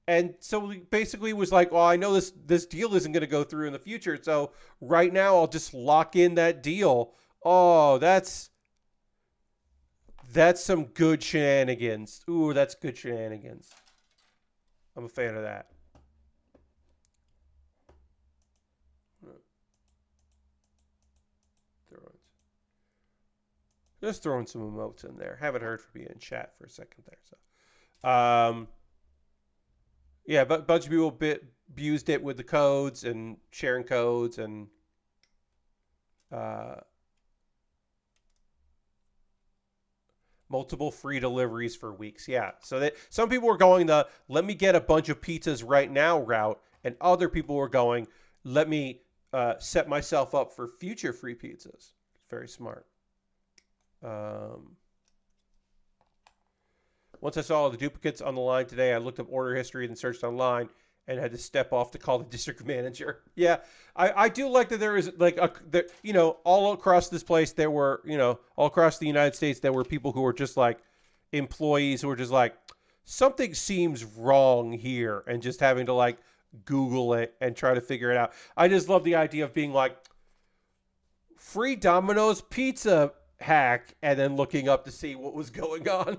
And so basically it was like, I know this deal isn't going to go through in the future. So right now I'll just lock in that deal. Oh, that's some good shenanigans. Ooh, that's good shenanigans. I'm a fan of that. Just throwing some emotes in there. Haven't heard from you in chat for a second there. So, yeah, but a bunch of people abused it with the codes and sharing codes and multiple free deliveries for weeks. Yeah, so some people were going the let me get a bunch of pizzas right now route, and other people were going let me set myself up for future free pizzas. Very smart. Once I saw the duplicates on the line today, I looked up order history and searched online and had to step off to call the district manager. Yeah, I do like that there is all across this place there were, all across the United States there were people who were just like employees who were just like something seems wrong here and just having to Google it and try to figure it out. I just love the idea of being like free Domino's pizza hack and then looking up to see what was going on.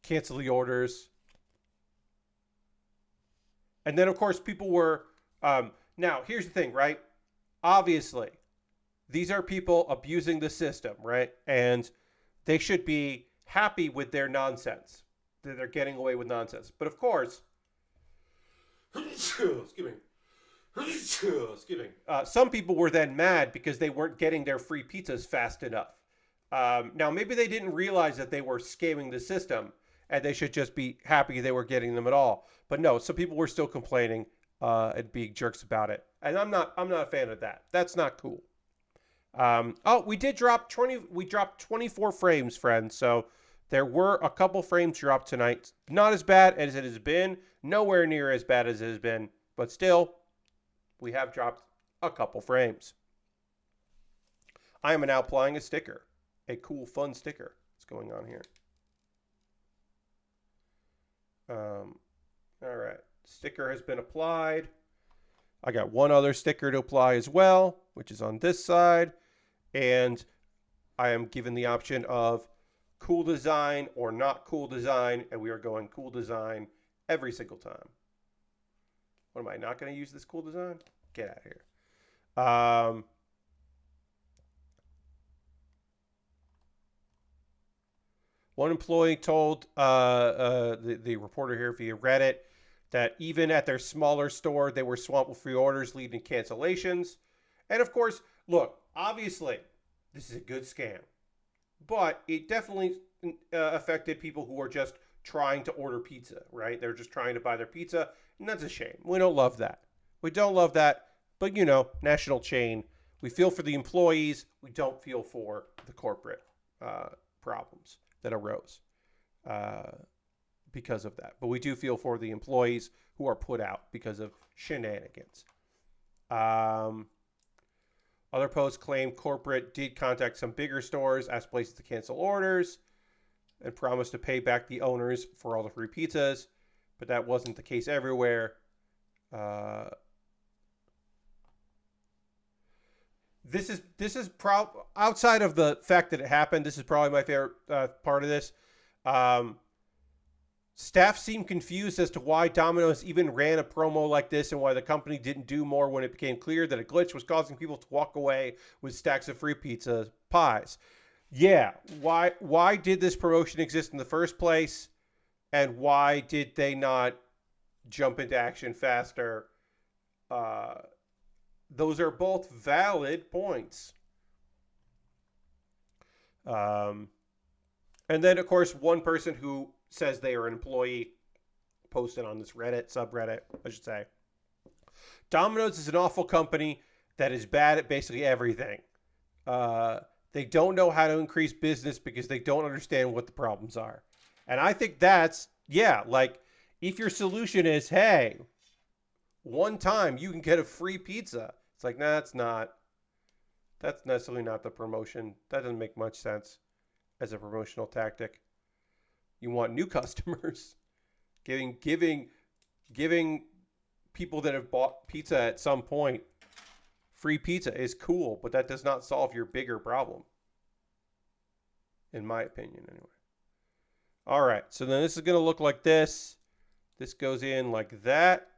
Cancel the orders. And then of course people were now here's the thing, right? Obviously these are people abusing the system, right? And they should be happy with their nonsense, that they're getting away with nonsense. But of course some people were then mad because they weren't getting their free pizzas fast enough. Now, maybe they didn't realize that they were scamming the system, and they should just be happy they were getting them at all. But no, some people were still complaining and being jerks about it, and I'm not a fan of that. That's not cool. We did drop 20. We dropped 24 frames, friends. So there were a couple frames dropped tonight. Not as bad as it has been. Nowhere near as bad as it has been. But still, we have dropped a couple frames. I am now applying a sticker. A cool, fun sticker. What's going on here? All right. Sticker has been applied. I got one other sticker to apply as well, which is on this side. And I am given the option of cool design or not cool design. And we are going cool design every single time. What am I not going to use this cool design? Get out of here. One employee told the reporter here via Reddit that even at their smaller store, they were swamped with free orders, leading to cancellations. And of course, look, obviously, this is a good scam. But it definitely affected people who are just trying to order pizza, right? They're just trying to buy their pizza, and that's a shame. We don't love that. We don't love that, but national chain. We feel for the employees. We don't feel for the corporate problems that arose. because of that. But we do feel for the employees who are put out because of shenanigans. Other posts claim corporate did contact some bigger stores, asked places to cancel orders, and promised to pay back the owners for all the free pizzas, but that wasn't the case everywhere. This is outside of the fact that it happened. This is probably my favorite part of this. Staff seemed confused as to why Domino's even ran a promo like this and why the company didn't do more when it became clear that a glitch was causing people to walk away with stacks of free pizza pies. Yeah, why did this promotion exist in the first place? And why did they not jump into action faster? Those are both valid points. And then, of course, one person who says they are an employee posted on this subreddit, I should say. Domino's is an awful company that is bad at basically everything. They don't know how to increase business because they don't understand what the problems are. And I think that's, like, if your solution is, hey, one time you can get a free pizza. It's like, nah, it's not. That's necessarily not the promotion. That doesn't make much sense as a promotional tactic. You want new customers. Giving people that have bought pizza at some point free pizza is cool, but that does not solve your bigger problem. In my opinion, anyway. All right, so then this is going to look like this. This goes in like that.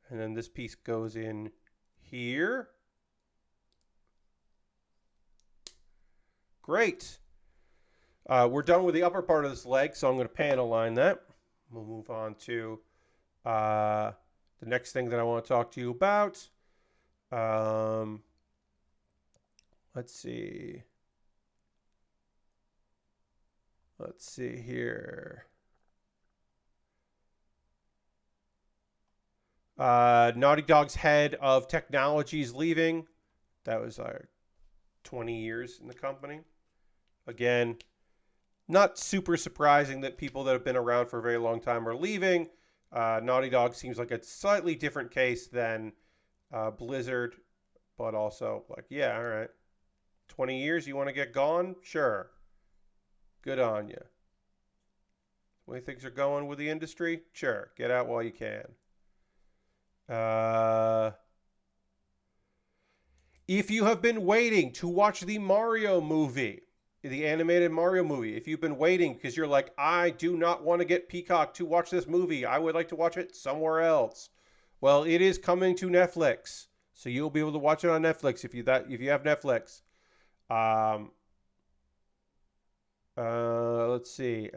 And then this piece goes in here. Great. We're done with the upper part of this leg, so I'm going to panel line that. We'll move on to the next thing that I want to talk to you about. Let's see. Let's see here. Naughty Dog's head of technology is leaving. That was 20 years in the company. Again, not super surprising that people that have been around for a very long time are leaving. Naughty Dog seems like a slightly different case than Blizzard, but also like, yeah, all right. 20 years, you want to get gone? Sure. Good on you. The way things are going with the industry? Sure. Get out while you can. If you have been waiting to watch the Mario movie, the animated Mario movie, if you've been waiting because you're like, I do not want to get Peacock to watch this movie, I would like to watch it somewhere else. Well, it is coming to Netflix, so you'll be able to watch it on Netflix if you have Netflix. Let's see.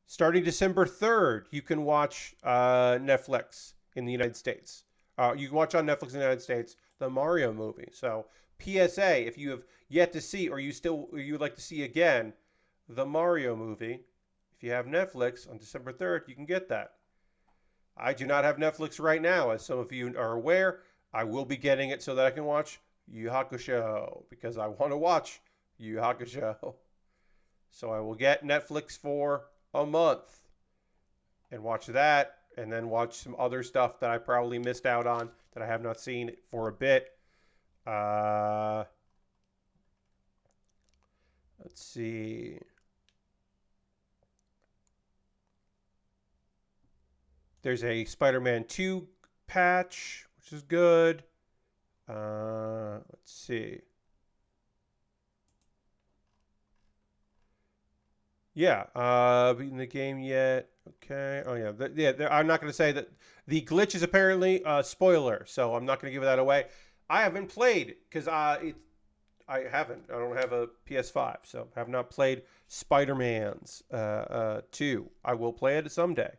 Starting December 3rd, you can watch Netflix in the United States. You can watch on Netflix in the United States the Mario movie. So PSA, if you have yet to see or you would like to see again the Mario movie, if you have Netflix on December 3rd, you can get that. I do not have Netflix right now, as some of you are aware. I will be getting it so that I can watch Yu Yu Hakusho because I want to watch Yu Yu Hakusho. So I will get Netflix for a month and watch that, and then watch some other stuff that I probably missed out on that I have not seen for a bit. Let's see. There's a Spider-Man 2 patch, which is good. Let's see. Yeah, beaten the game yet? Okay. Oh yeah, I'm not going to say that the glitch is apparently a spoiler, so I'm not going to give that away. I haven't played because I haven't. I don't have a PS5, so I have not played Spider-Man's 2. I will play it someday.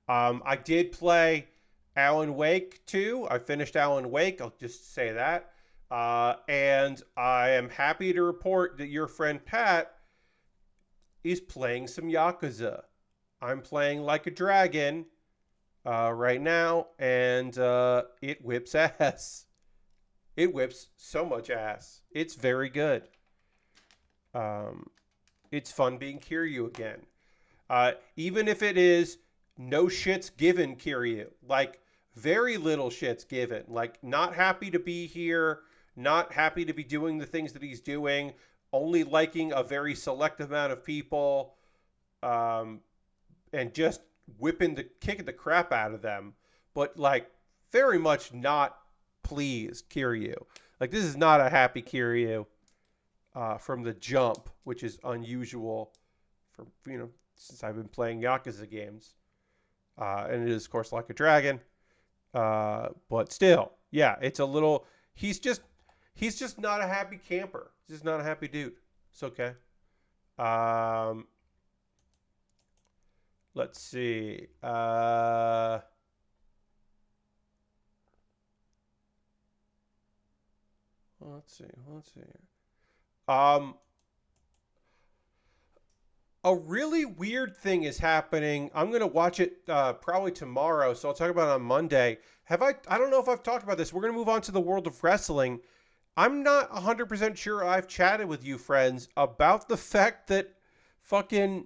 I did play Alan Wake 2. I finished Alan Wake. I'll just say that. And I am happy to report that your friend Pat is playing some Yakuza. I'm playing Like a Dragon right now, and it whips ass. It whips so much ass. It's very good. It's fun being Kiryu again. Even if it is no shits given Kiryu, like very little shits given, like not happy to be here, not happy to be doing the things that he's doing, only liking a very select amount of people, um, and just kicking the crap out of them, but like very much not pleased Kiryu. Like this is not a happy Kiryu from the jump, which is unusual for since I've been playing Yakuza games, and it is of course like a dragon, but still, yeah, it's a little. He's just not a happy camper. He's just not a happy dude. It's okay. Let's see. Let's see. Um, a really weird thing is happening. I'm gonna watch it probably tomorrow, so I'll talk about it on Monday. I don't know if I've talked about this. We're gonna move on to the world of wrestling. I'm not 100% sure I've chatted with you, friends, about the fact that fucking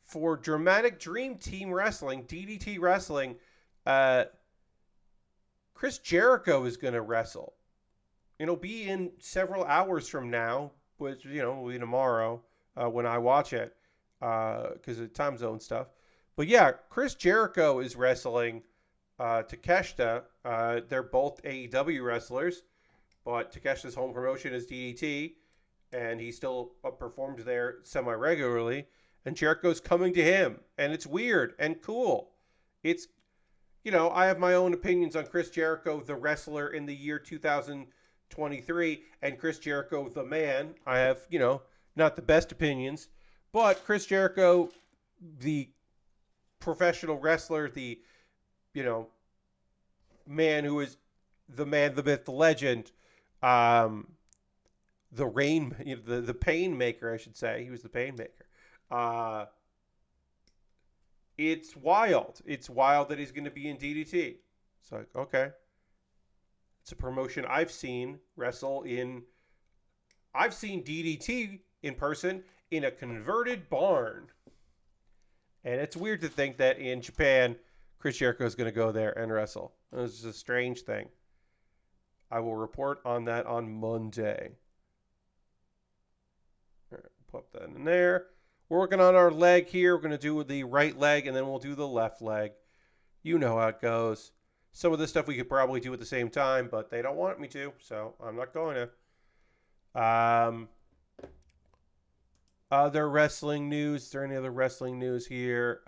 for Dramatic Dream Team Wrestling, DDT Wrestling, Chris Jericho is gonna wrestle. It'll be in several hours from now, which will be tomorrow when I watch it because of time zone stuff. But yeah, Chris Jericho is wrestling Takeshita. They're both AEW wrestlers, but Takeshita's home promotion is DDT, and he still performs there semi-regularly. And Jericho's coming to him, and it's weird and cool. It's, I have my own opinions on Chris Jericho, the wrestler in the year 2023, and Chris Jericho, the man. I have, not the best opinions, but Chris Jericho, the professional wrestler, the, man who is the man, the myth, the legend, the pain maker, I should say. He was the pain maker. It's wild. It's wild that he's going to be in DDT. It's like, okay. It's a promotion I've seen wrestle in. I've seen DDT in person in a converted barn. And it's weird to think that in Japan, Chris Jericho is going to go there and wrestle. It's just a strange thing. I will report on that on Monday. All right, put that in there. We're working on our leg here. We're going to do the right leg, and then we'll do the left leg. You know how it goes. Some of this stuff we could probably do at the same time, but they don't want me to, so I'm not going to. Other wrestling news. Is there any other wrestling news here?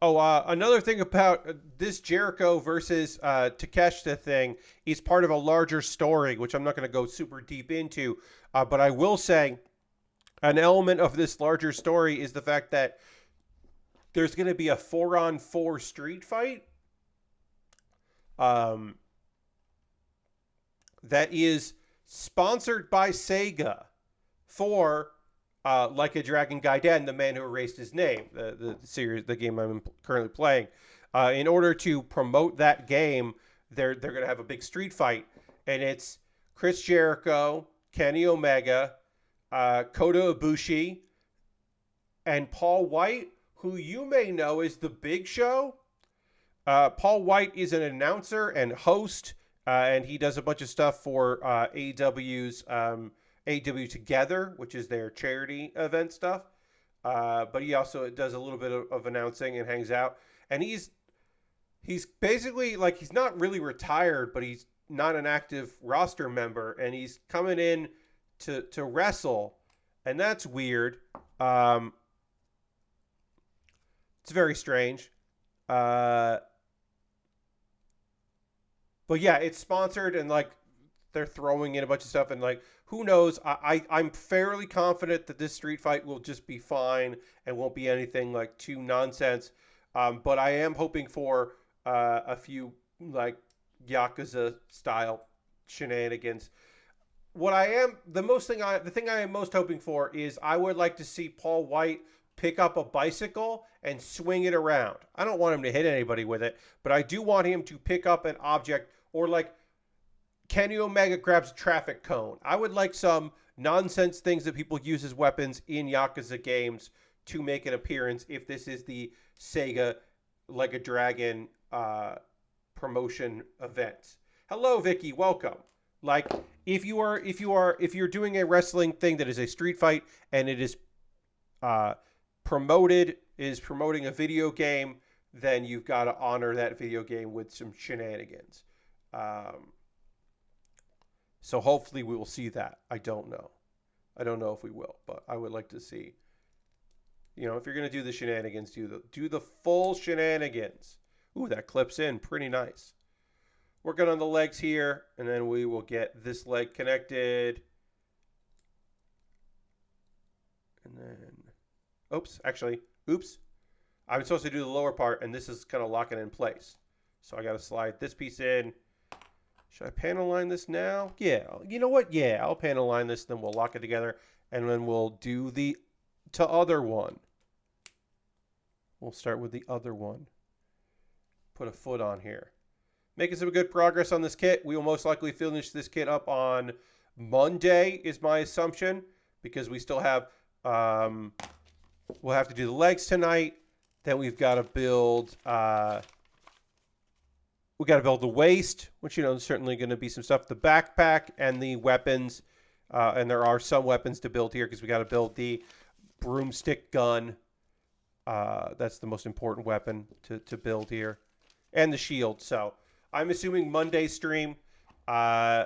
Another thing about this Jericho versus Takeshita thing is part of a larger story, which I'm not going to go super deep into. But I will say an element of this larger story is the fact that there's going to be a 4-on-4 street fight that is sponsored by Sega for Like a Dragon Gaiden, the man who erased his name, the series, the game I'm currently playing. In order to promote that game, they're going to have a big street fight, and it's Chris Jericho, Kenny Omega, Kota Ibushi, and Paul White, who you may know is the Big Show. Paul White is an announcer and host, and he does a bunch of stuff for AEW's AEW Together, which is their charity event stuff. But he also does a little bit of announcing and hangs out. And he's basically like, he's not really retired, but he's not an active roster member, and he's coming in to wrestle, and that's weird. It's very strange. But yeah, it's sponsored, and like they're throwing in a bunch of stuff, and like, who knows? I'm fairly confident that this street fight will just be fine and won't be anything like too nonsense. But I am hoping for a few like Yakuza style shenanigans. The thing I am most hoping for is I would like to see Paul White pick up a bicycle and swing it around. I don't want him to hit anybody with it, but I do want him to pick up an object, or like Kenny Omega grabs a traffic cone. I would like some nonsense things that people use as weapons in Yakuza games to make an appearance if this is the Sega Like a Dragon promotion event. Hello, Vicky. Welcome. Like, if you're doing a wrestling thing that is a street fight and it is promoting a video game, then you've got to honor that video game with some shenanigans. So hopefully we will see that. I don't know if we will, but I would like to see. If you're gonna do the shenanigans, do the full shenanigans. Ooh, that clips in pretty nice. Working on the legs here, and then we will get this leg connected. And then, oops. I'm supposed to do the lower part, and this is kind of locking in place. So I got to slide this piece in. Should I panel line this now? Yeah, you know what? Yeah, I'll panel line this, then we'll lock it together, and then we'll do the other one. We'll start with the other one. Put a foot on here. Making some good progress on this kit. We will most likely finish this kit up on Monday, is my assumption, because we still have, we'll have to do the legs tonight. Then we've got to build, the waist, which, there's certainly going to be some stuff. The backpack and the weapons, and there are some weapons to build here because we got to build the broomstick gun. That's the most important weapon to build here, and the shield. So I'm assuming Monday stream. I'm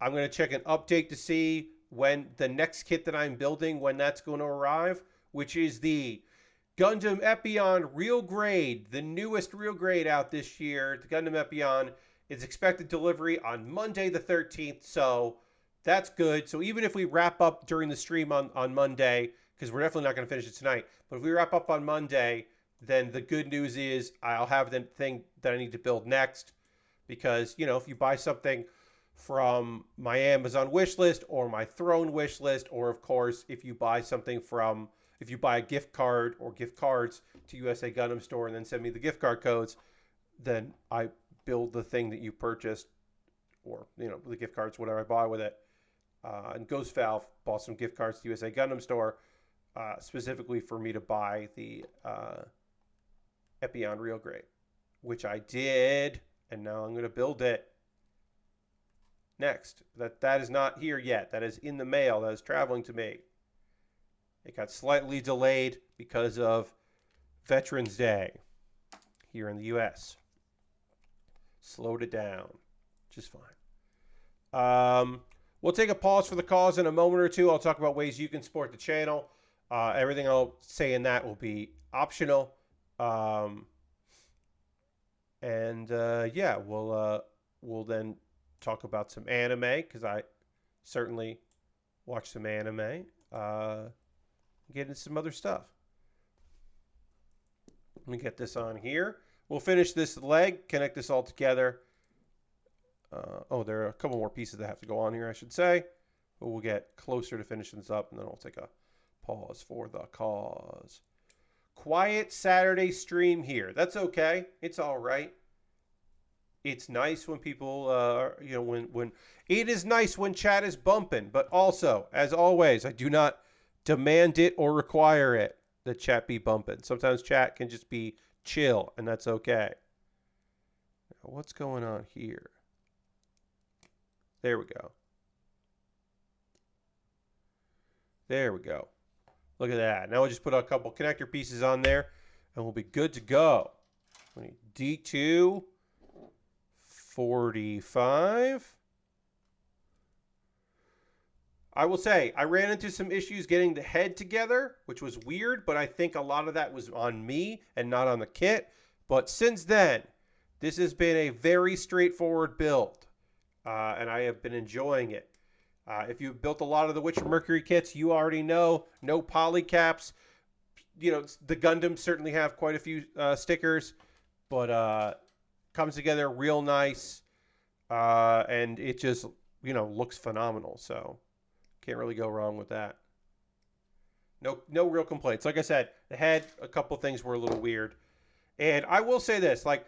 going to check an update to see when the next kit that I'm building, when that's going to arrive, which is the Gundam Epion Real Grade, the newest Real Grade out this year. The Gundam Epion is expected delivery on Monday the 13th, so that's good. So even if we wrap up during the stream on Monday, because we're definitely not going to finish it tonight, but if we wrap up on Monday, then the good news is I'll have the thing that I need to build next. Because, if you buy something from my Amazon wish list or my Throne wish list, or of course, if you buy a gift card or gift cards to USA Gundam Store and then send me the gift card codes, then I build the thing that you purchased, or, the gift cards, whatever I buy with it. And Ghost Valve bought some gift cards to USA Gundam Store, specifically for me to buy the Epion Real Grade, which I did. And now I'm going to build it next. That is not here yet. That is in the mail. That is traveling to me. It got slightly delayed because of Veterans Day here in the U.S. Slowed it down. Just fine. We'll take a pause for the cause in a moment or two. I'll talk about ways you can support the channel. Everything I'll say in that will be optional. We'll then talk about some anime, because I certainly watch some anime. Get into some other stuff. Let me get this on here. We'll finish this leg, connect this all together. There are a couple more pieces that have to go on here, I should say. But we'll get closer to finishing this up, and then I'll take a pause for the cause. Quiet Saturday stream here. That's okay. It's all right. It's nice when people, when it is nice when chat is bumping. But also, as always, I do not demand it or require it that chat be bumping. Sometimes chat can just be chill, and that's okay. Now, what's going on here? There we go. There we go. Look at that. Now we'll just put a couple connector pieces on there, and we'll be good to go. D2 45. I will say, I ran into some issues getting the head together, which was weird, but I think a lot of that was on me and not on the kit. But since then, this has been a very straightforward build, and I have been enjoying it. If you've built a lot of the Witcher Mercury kits, you already know, no poly caps, the Gundams certainly have quite a few stickers, but comes together real nice, and it just looks phenomenal. So can't really go wrong with that. No real complaints. Like I said, the head, a couple things were a little weird, and I will say this: like,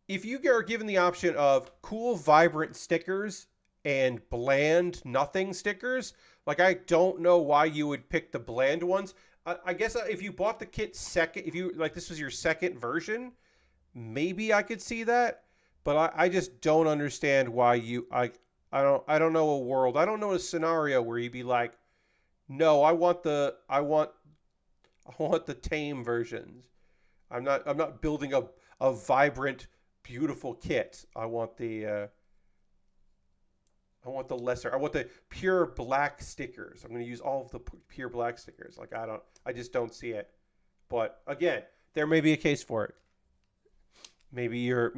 if you are given the option of cool, vibrant stickers and bland, nothing stickers, like, I don't know why you would pick the bland ones. I guess if you bought the kit second, if you like this was your second version, maybe I could see that, but I just don't understand why I don't know a world, I don't know a scenario where you'd be like, no, I want the tame versions. I'm not building a vibrant, beautiful kit. I want the lesser. I want the pure black stickers. I'm going to use all of the pure black stickers. Like, I just don't see it. But again, there may be a case for it. Maybe you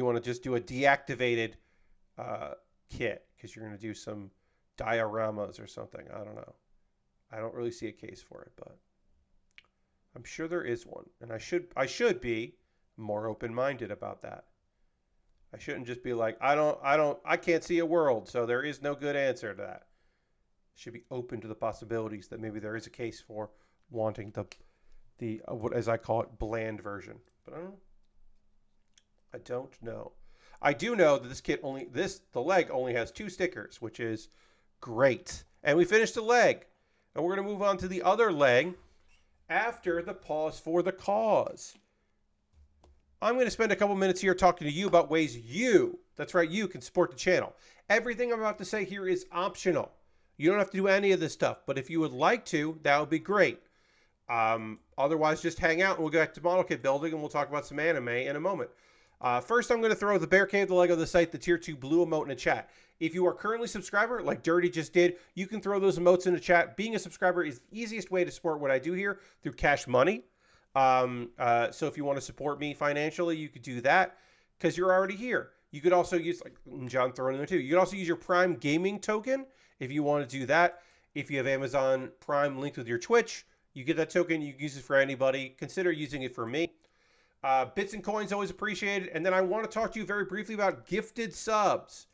want to just do a deactivated kit because you're going to do some dioramas or something. I don't know. I don't really see a case for it, but I'm sure there is one, and I should be more open-minded about that. I shouldn't just be like, I can't see a world, so there is no good answer to that. I should be open to the possibilities that maybe there is a case for wanting the what, as I call it, bland version. But I don't know. I do know that this kit the leg only has 2 stickers, which is great. And we finished the leg. And we're going to move on to the other leg after the pause for the cause. I'm going to spend a couple minutes here talking to you about ways that's right, you can support the channel. Everything I'm about to say here is optional. You don't have to do any of this stuff, but if you would like to, that would be great. Otherwise, just hang out and we'll go back to model kit building and we'll talk about some anime in a moment. First, I'm going to throw the Bear Cave, the Lego, the site, the tier 2 blue emote in the chat. If you are currently a subscriber, like Dirty just did, you can throw those emotes in the chat. Being a subscriber is the easiest way to support what I do here through Cash Money. So if you want to support me financially, you could do that because you're already here. You could also use, like John throwing in there too, you could also use your Prime Gaming token if you want to do that. If you have Amazon Prime linked with your Twitch, you get that token. You can use it for anybody. Consider using it for me. Bits and coins always appreciated. And then I want to talk to you very briefly about gifted subs.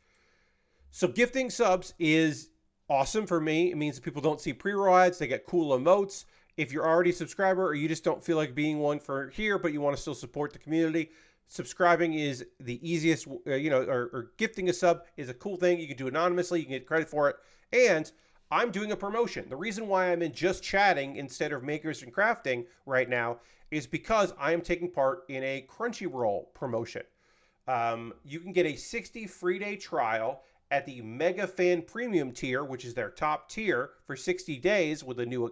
So gifting subs is awesome for me. It means that people don't see pre-roll ads. They get cool emotes. If you're already a subscriber or you just don't feel like being one for here, but you want to still support the community, subscribing is the easiest, or gifting a sub is a cool thing. You can do it anonymously. You can get credit for it. And I'm doing a promotion. The reason why I'm in just chatting instead of makers and crafting right now is because I am taking part in a Crunchyroll promotion. You can get a 60 free day trial at the Mega Fan Premium tier, which is their top tier, for 60 days with a new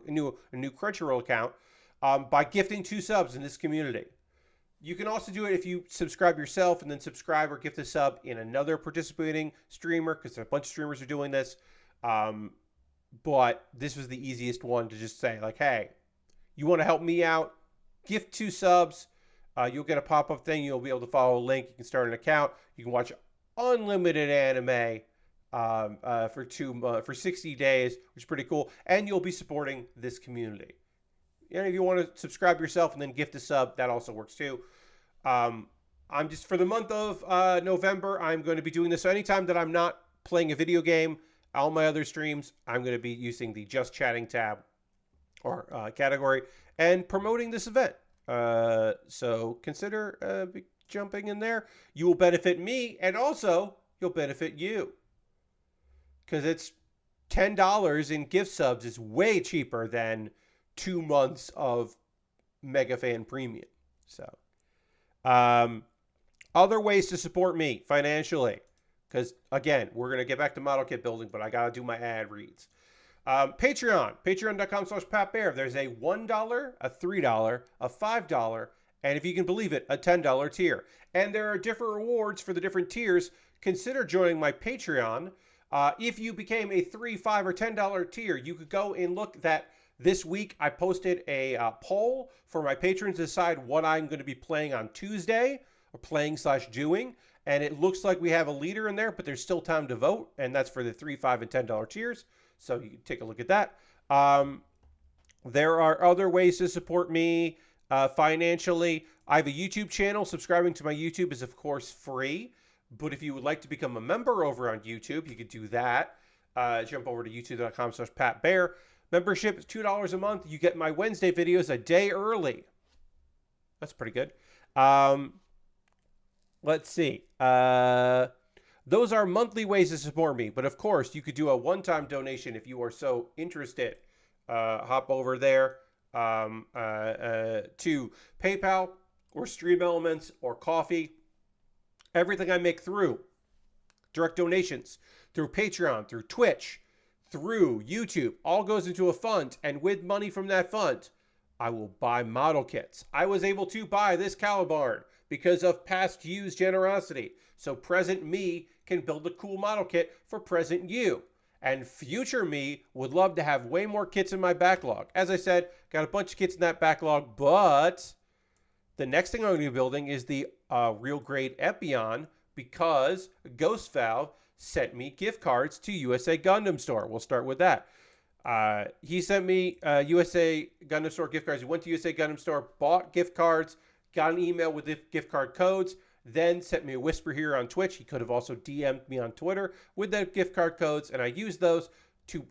Crunchyroll account, by gifting 2 subs in this community. You can also do it if you subscribe yourself and then subscribe or gift a sub in another participating streamer, because a bunch of streamers are doing this. But this was the easiest one to just say, like, hey, you want to help me out? Gift 2 subs. You'll get a pop-up thing. You'll be able to follow a link. You can start an account. You can watch unlimited anime for 60 days, which is pretty cool. And you'll be supporting this community. And if you want to subscribe yourself and then gift a sub, that also works too. I'm just, for the month of November, I'm going to be doing this. So anytime that I'm not playing a video game, all my other streams, I'm going to be using the Just Chatting tab or category and promoting this event. So consider jumping in there. You will benefit me, and also you'll benefit you. Because it's $10 in gift subs is way cheaper than 2 months of Mega Fan Premium. So, other ways to support me financially. Because, again, we're going to get back to model kit building, but I got to do my ad reads. Patreon. Patreon.com/PatBear. There's a $1, a $3, a $5, and if you can believe it, a $10 tier. And there are different rewards for the different tiers. Consider joining my Patreon. If you became a $3, $5, or $10 tier, you could go and look that this week I posted a poll for my patrons to decide what I'm going to be playing on Tuesday, or playing/doing. And it looks like we have a leader in there, but there's still time to vote. And that's for the $3, $5, and $10 tiers. So you can take a look at that. There are other ways to support me financially. I have a YouTube channel. Subscribing to my YouTube is, of course, free. But if you would like to become a member over on YouTube, you could do that. Jump over to youtube.com/PatBear. Membership is $2 a month. You get my Wednesday videos a day early. That's pretty good. Let's see. Those are monthly ways to support me. But of course, you could do a one-time donation if you are so interested. Hop over there to PayPal or Stream Elements or Coffee. Everything I make through direct donations, through Patreon, through Twitch, through YouTube, all goes into a fund. And with money from that fund, I will buy model kits. I was able to buy this Calibarn because of past you's generosity. So present me can build a cool model kit for present you. And future me would love to have way more kits in my backlog. As I said, got a bunch of kits in that backlog, but the next thing I'm going to be building is the real grade Epion because Ghost Valve sent me gift cards to USA Gundam Store. We'll start with that. He sent me USA Gundam Store gift cards. He went to USA Gundam Store, bought gift cards, got an email with the gift card codes, then sent me a whisper here on Twitch. He could have also DM'd me on Twitter with the gift card codes, and I used those to,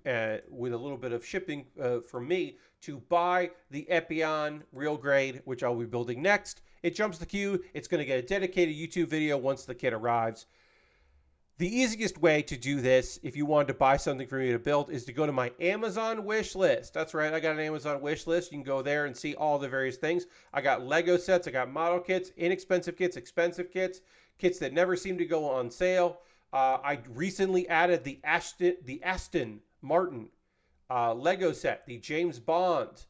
with a little bit of shipping from me, to buy the Epion Real Grade, which I'll be building next. It jumps the queue. It's going to get a dedicated YouTube video once the kit arrives. The easiest way to do this, if you wanted to buy something for me to build, is to go to my Amazon wish list. That's right, I got an Amazon wish list. You can go there and see all the various things. I got Lego sets, I got model kits, inexpensive kits, expensive kits, kits that never seem to go on sale. I recently added the Aston Martin Lego set, the James Bond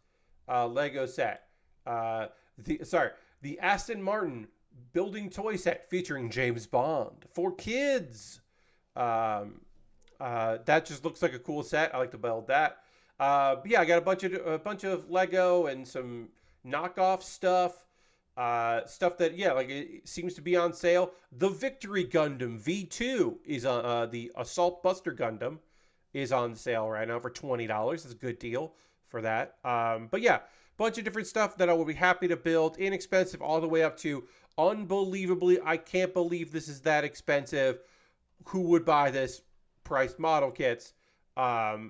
Lego set. The Aston Martin building toy set featuring James Bond for kids. That just looks like a cool set. I like to build that. But yeah, I got a bunch of Lego and some knockoff stuff. Stuff that like it seems to be on sale. The Victory Gundam V2 is on the Assault Buster Gundam is on sale right now for $20. It's a good deal for that. But yeah, bunch of different stuff that I will be happy to build. Inexpensive all the way up to unbelievably, I can't believe this is that expensive. Who would buy this priced model kits that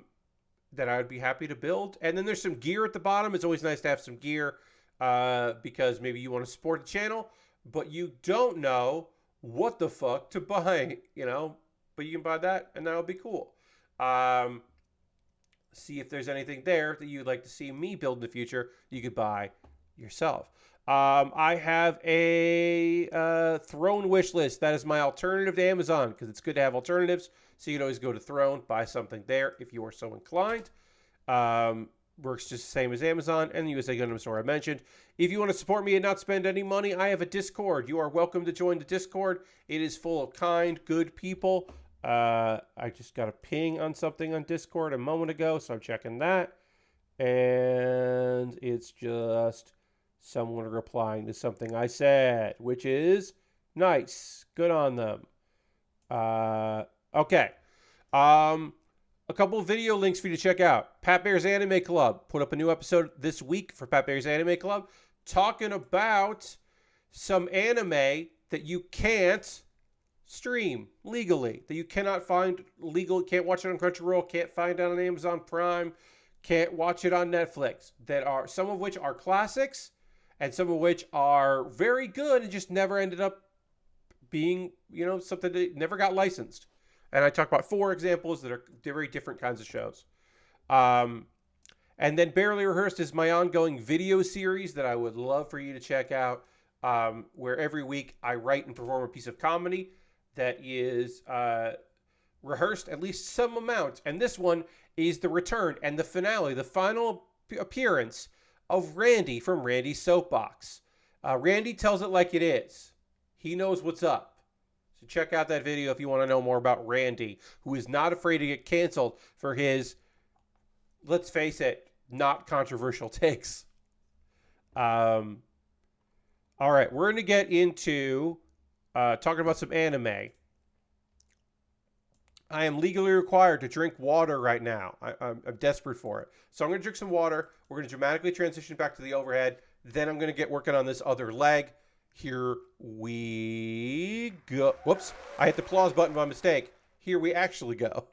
I would be happy to build? And then there's some gear at the bottom. It's always nice to have some gear because maybe you want to support the channel, but you don't know what the fuck to buy, but you can buy that and that'll be cool. See if there's anything there that you'd like to see me build in the future you could buy yourself. I have a Throne wish list. That is my alternative to Amazon because it's good to have alternatives. So you can always go to Throne, buy something there if you are so inclined. Works just the same as Amazon and the USA Gundam Store I mentioned. If you want to support me and not spend any money, I have a Discord. You are welcome to join the Discord. It is full of kind, good people. I just got a ping on something on Discord a moment ago, so I'm checking that. And it's just someone replying to something I said, which is nice. Good on them. Okay. A couple of video links for you to check out. Pat Bear's Anime Club put up a new episode this week for Pat Bear's Anime Club talking about some anime that you can't stream legally, that you cannot find legal, can't watch it on Crunchyroll, can't find it on Amazon Prime, can't watch it on Netflix, that are some of which are classics and some of which are very good and just never ended up being, something that never got licensed. And I talk about 4 examples that are very different kinds of shows. And then Baerly Rehearsed is my ongoing video series that I would love for you to check out, where every week I write and perform a piece of comedy that is rehearsed at least some amount. And this one is the return and the finale, the final appearance of Randy from Randy's Soapbox. Randy tells it like it is. He knows what's up. So check out that video if you want to know more about Randy, who is not afraid to get canceled for his, let's face it, not controversial takes. All right, we're going to get into talking about some anime. I am legally required to drink water right now. I'm desperate for it. So I'm going to drink some water. We're going to dramatically transition back to the overhead. Then I'm going to get working on this other leg. Here we go. Whoops. I hit the pause button by mistake. Here we actually go.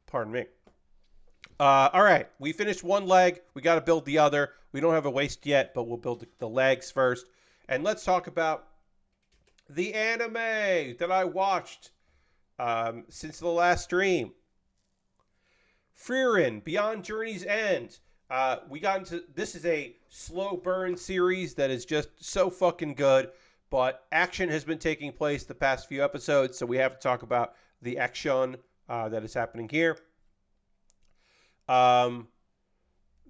Pardon me. All right, we finished one leg. We got to build the other. We don't have a waist yet, but we'll build the legs first. And let's talk about the anime that I watched since the last stream. Frieren, Beyond Journey's End. We got into this is a slow burn series that is just so fucking good, but action has been taking place the past few episodes, so we have to talk about the action that is happening here.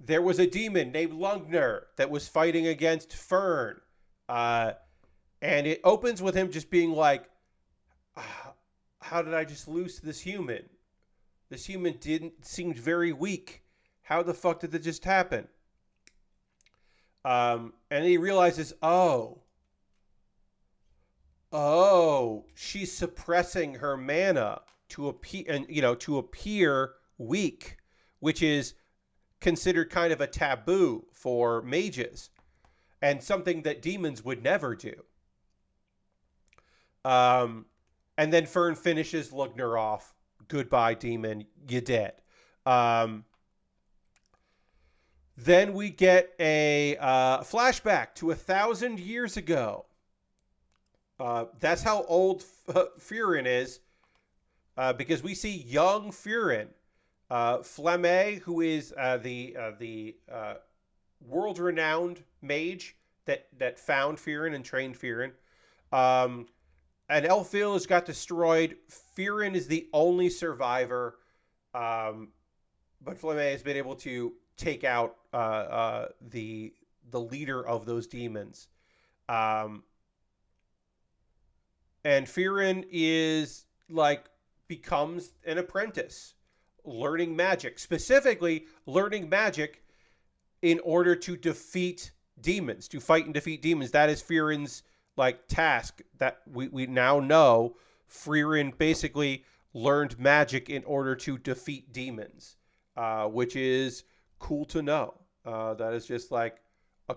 There was a demon named Lungner that was fighting against Frieren. And it opens with him just being like, how did I just lose this human? This human seemed very weak. How the fuck did that just happen? And he realizes, she's suppressing her mana to appear weak, which is considered kind of a taboo for mages and something that demons would never do. And then Frieren finishes Lugner off. Goodbye, demon. You dead. Then we get a flashback to 1,000 years ago. That's how old Frieren is, because we see young Frieren. Flemme, who is the world-renowned mage that found Frieren and trained Frieren. And Elf Village got destroyed. Frieren is the only survivor, but Flemme has been able to take out the leader of those demons. And Frieren becomes an apprentice, learning magic, specifically learning magic in order to defeat demons, to fight and defeat demons. That is Frieren's task that we now know. Frieren basically learned magic in order to defeat demons, which is cool to know. That is just a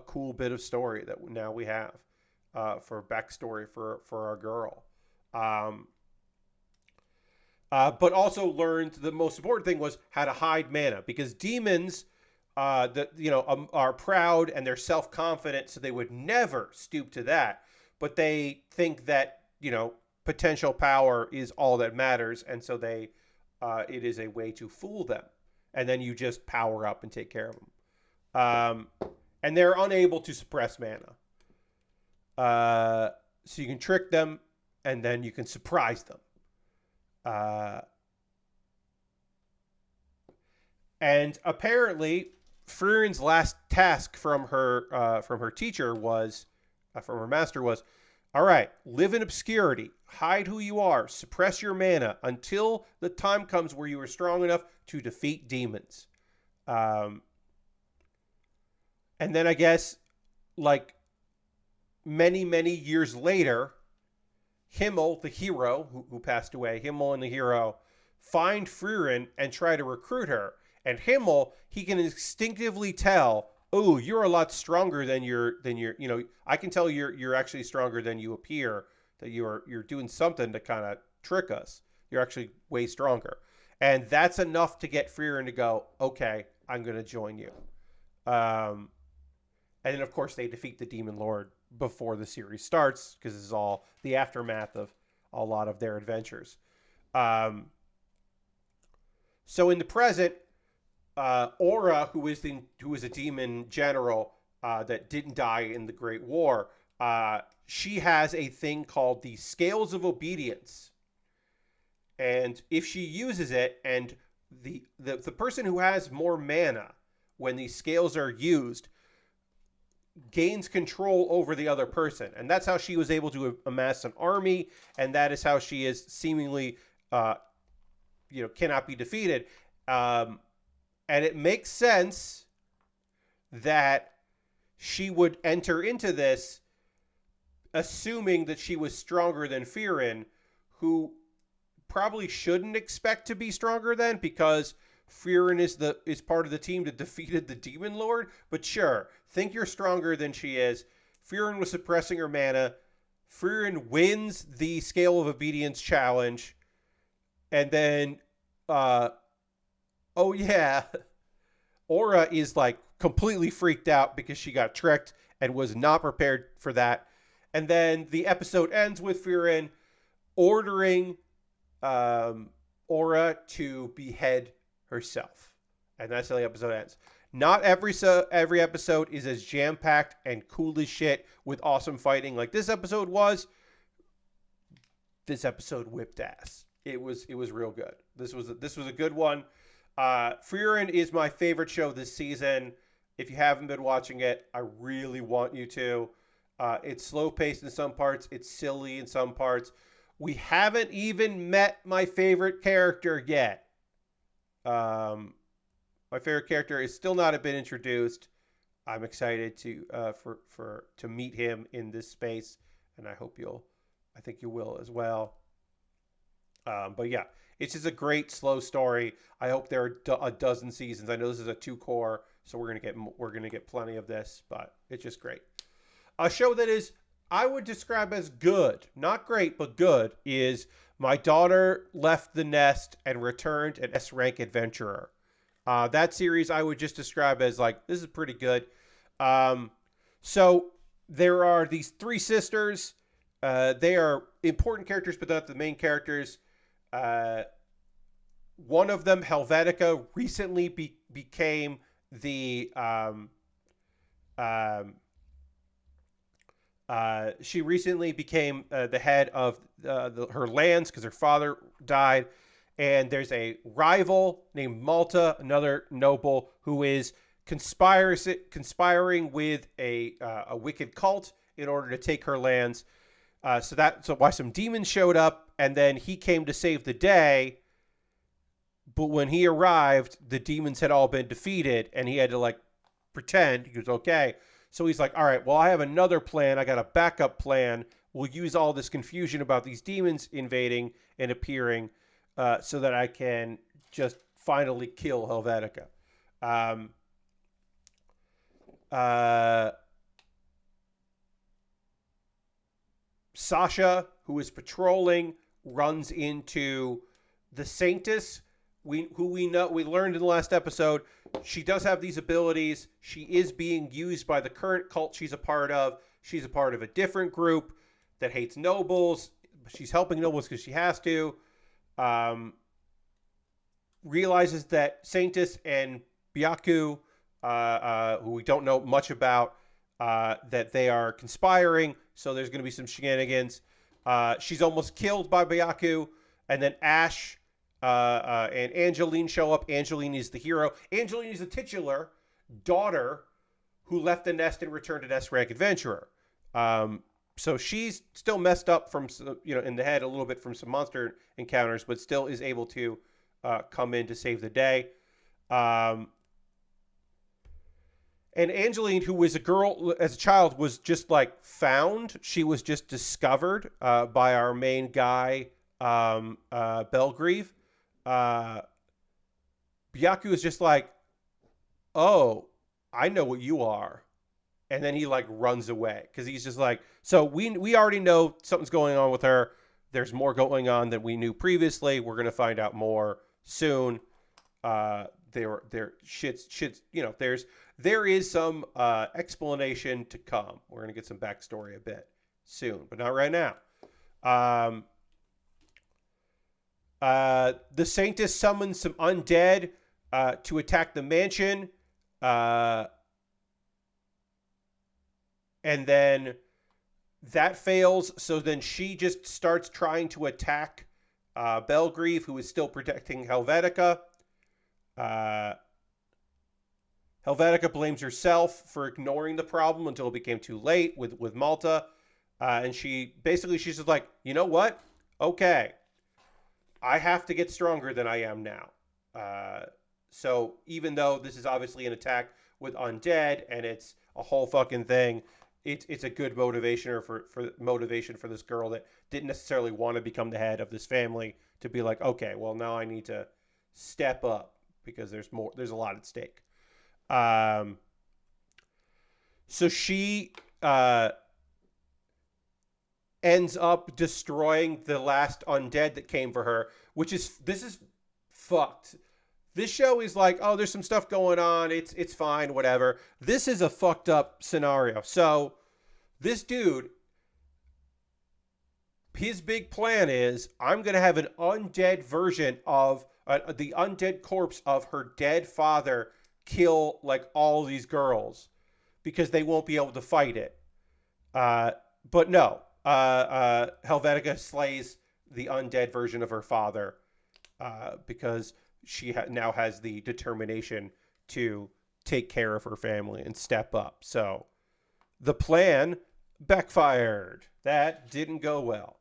cool bit of story that now we have for backstory for our girl. But also learned the most important thing was how to hide mana, because demons are proud and they're self-confident, so they would never stoop to that. But they think that potential power is all that matters, and so it is a way to fool them. And then you just power up and take care of them. And they're unable to suppress mana. So you can trick them, and then you can surprise them. And apparently, Frieren's last task from her teacher was, from her master was, all right, live in obscurity, hide who you are, suppress your mana until the time comes where you are strong enough to defeat demons. And then I guess, many, many years later, Himmel, the hero who passed away, Himmel and the hero, find Frieren and try to recruit her. And Himmel, he can instinctively tell, oh, you're a lot stronger than I can tell you're actually stronger than you appear, that you're doing something to kind of trick us. You're actually way stronger. And that's enough to get Frieren to go, okay, I'm going to join you. And then, of course, they defeat the Demon Lord before the series starts, because this is all the aftermath of a lot of their adventures. So in the present, Aura, who is a demon general that didn't die in the Great War, she has a thing called the Scales of Obedience. And if she uses it, and the person who has more mana when these scales are used gains control over the other person. And that's how she was able to amass an army, and that is how she is seemingly cannot be defeated. And it makes sense that she would enter into this assuming that she was stronger than Frieren, who probably shouldn't expect to be stronger than, because Frieren is part of the team that defeated the Demon Lord. But sure, think you're stronger than she is. Frieren was suppressing her mana. Frieren wins the Scale of Obedience challenge. And then, oh yeah, Aura is like completely freaked out because she got tricked and was not prepared for that. And then the episode ends with Frieren ordering Aura to behead herself. And that's how the episode ends. Not every episode is as jam-packed and cool as shit with awesome fighting like this episode was. This episode whipped ass. It was real good. This was a good one. Frieren is my favorite show this season. If you haven't been watching it, I really want you to. It's slow-paced in some parts. It's silly in some parts. We haven't even met my favorite character yet. My favorite character is still not been introduced. I'm excited to meet him in this space, and I think you will as well. But yeah, it's just a great slow story. I hope there are a dozen seasons. I know this is a 2-core, so we're gonna get plenty of this, but it's just great. A show that is, I would describe as good, not great, but good, is My Daughter Left the Nest and Returned an S-Rank Adventurer. That series I would just describe as like, this is pretty good. So there are these 3 sisters. They are important characters, but not the main characters. One of them, Helvetica, recently became the she recently became the head of her lands because her father died. And there's a rival named Malta, another noble, who is conspiring with a wicked cult in order to take her lands. So that's why some demons showed up, and then he came to save the day. But when he arrived, the demons had all been defeated, and he had to like pretend he was okay. So he's like, all right, well, I have another plan. I got a backup plan. We'll use all this confusion about these demons invading and appearing so that I can just finally kill Helvetica. Sasha, who is patrolling, runs into the Saintess, we learned in the last episode. She does have these abilities. She is being used by the current cult she's a part of. She's a part of a different group that hates nobles. She's helping nobles because she has to. Realizes that Saintess and Byaku, who we don't know much about, that they are conspiring. So there's going to be some shenanigans. She's almost killed by Byaku. And then Ash and Angeline show up. Angeline is the hero. Angeline is the titular daughter who left the nest and returned an S-Rank Adventurer. So she's still messed up from, in the head a little bit from some monster encounters, but still is able to come in to save the day. And Angeline, who was a girl as a child, was just like found. She was just discovered by our main guy, Belgrieve. Byaku is just like, oh, I know what you are. And then he like runs away because he's just like, so we already know something's going on with her. There's more going on than we knew previously. We're gonna find out more soon. There is some explanation to come. We're gonna get some backstory a bit soon, but not right now. The Saintess summons some undead to attack the mansion. And then that fails. So then she just starts trying to attack Belgrieve, who is still protecting Helvetica. Helvetica blames herself for ignoring the problem until it became too late with Malta. And she's just like, you know what? Okay. I have to get stronger than I am now. So even though this is obviously an attack with undead and it's a whole fucking thing, it's a good motivation for motivation for this girl that didn't necessarily want to become the head of this family to be like, okay, well now I need to step up because there's a lot at stake. Um, so she ends up destroying the last undead that came for her, this is fucked. This show is like, oh, there's some stuff going on. It's fine, whatever. This is a fucked up scenario. So this dude, his big plan is, I'm gonna have an undead version of the undead corpse of her dead father kill like all these girls because they won't be able to fight it. But no, Helvetica slays the undead version of her father because she now has the determination to take care of her family and step up. So the plan backfired. That didn't go well.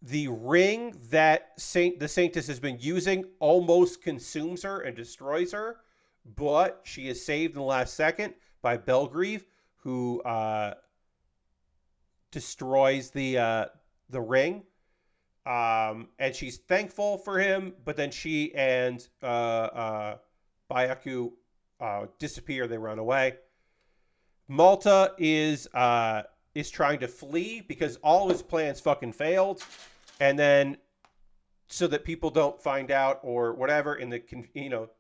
The ring that the Saintess has been using almost consumes her and destroys her, but she is saved in the last second by Belgrieve, who destroys the ring. And she's thankful for him, but then she and Byaku disappear. They run away. Malta is trying to flee because all his plans fucking failed, and then so that people don't find out or whatever, in the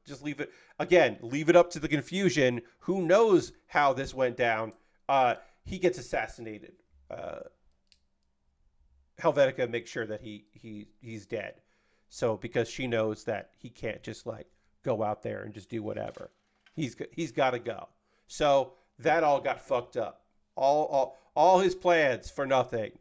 just leave it up to the confusion. Who knows how this went down? He gets assassinated. Helvetica makes sure that he's dead. So because she knows that he can't just like go out there and just do whatever. He's got to go. So that all got fucked up. All his plans for nothing.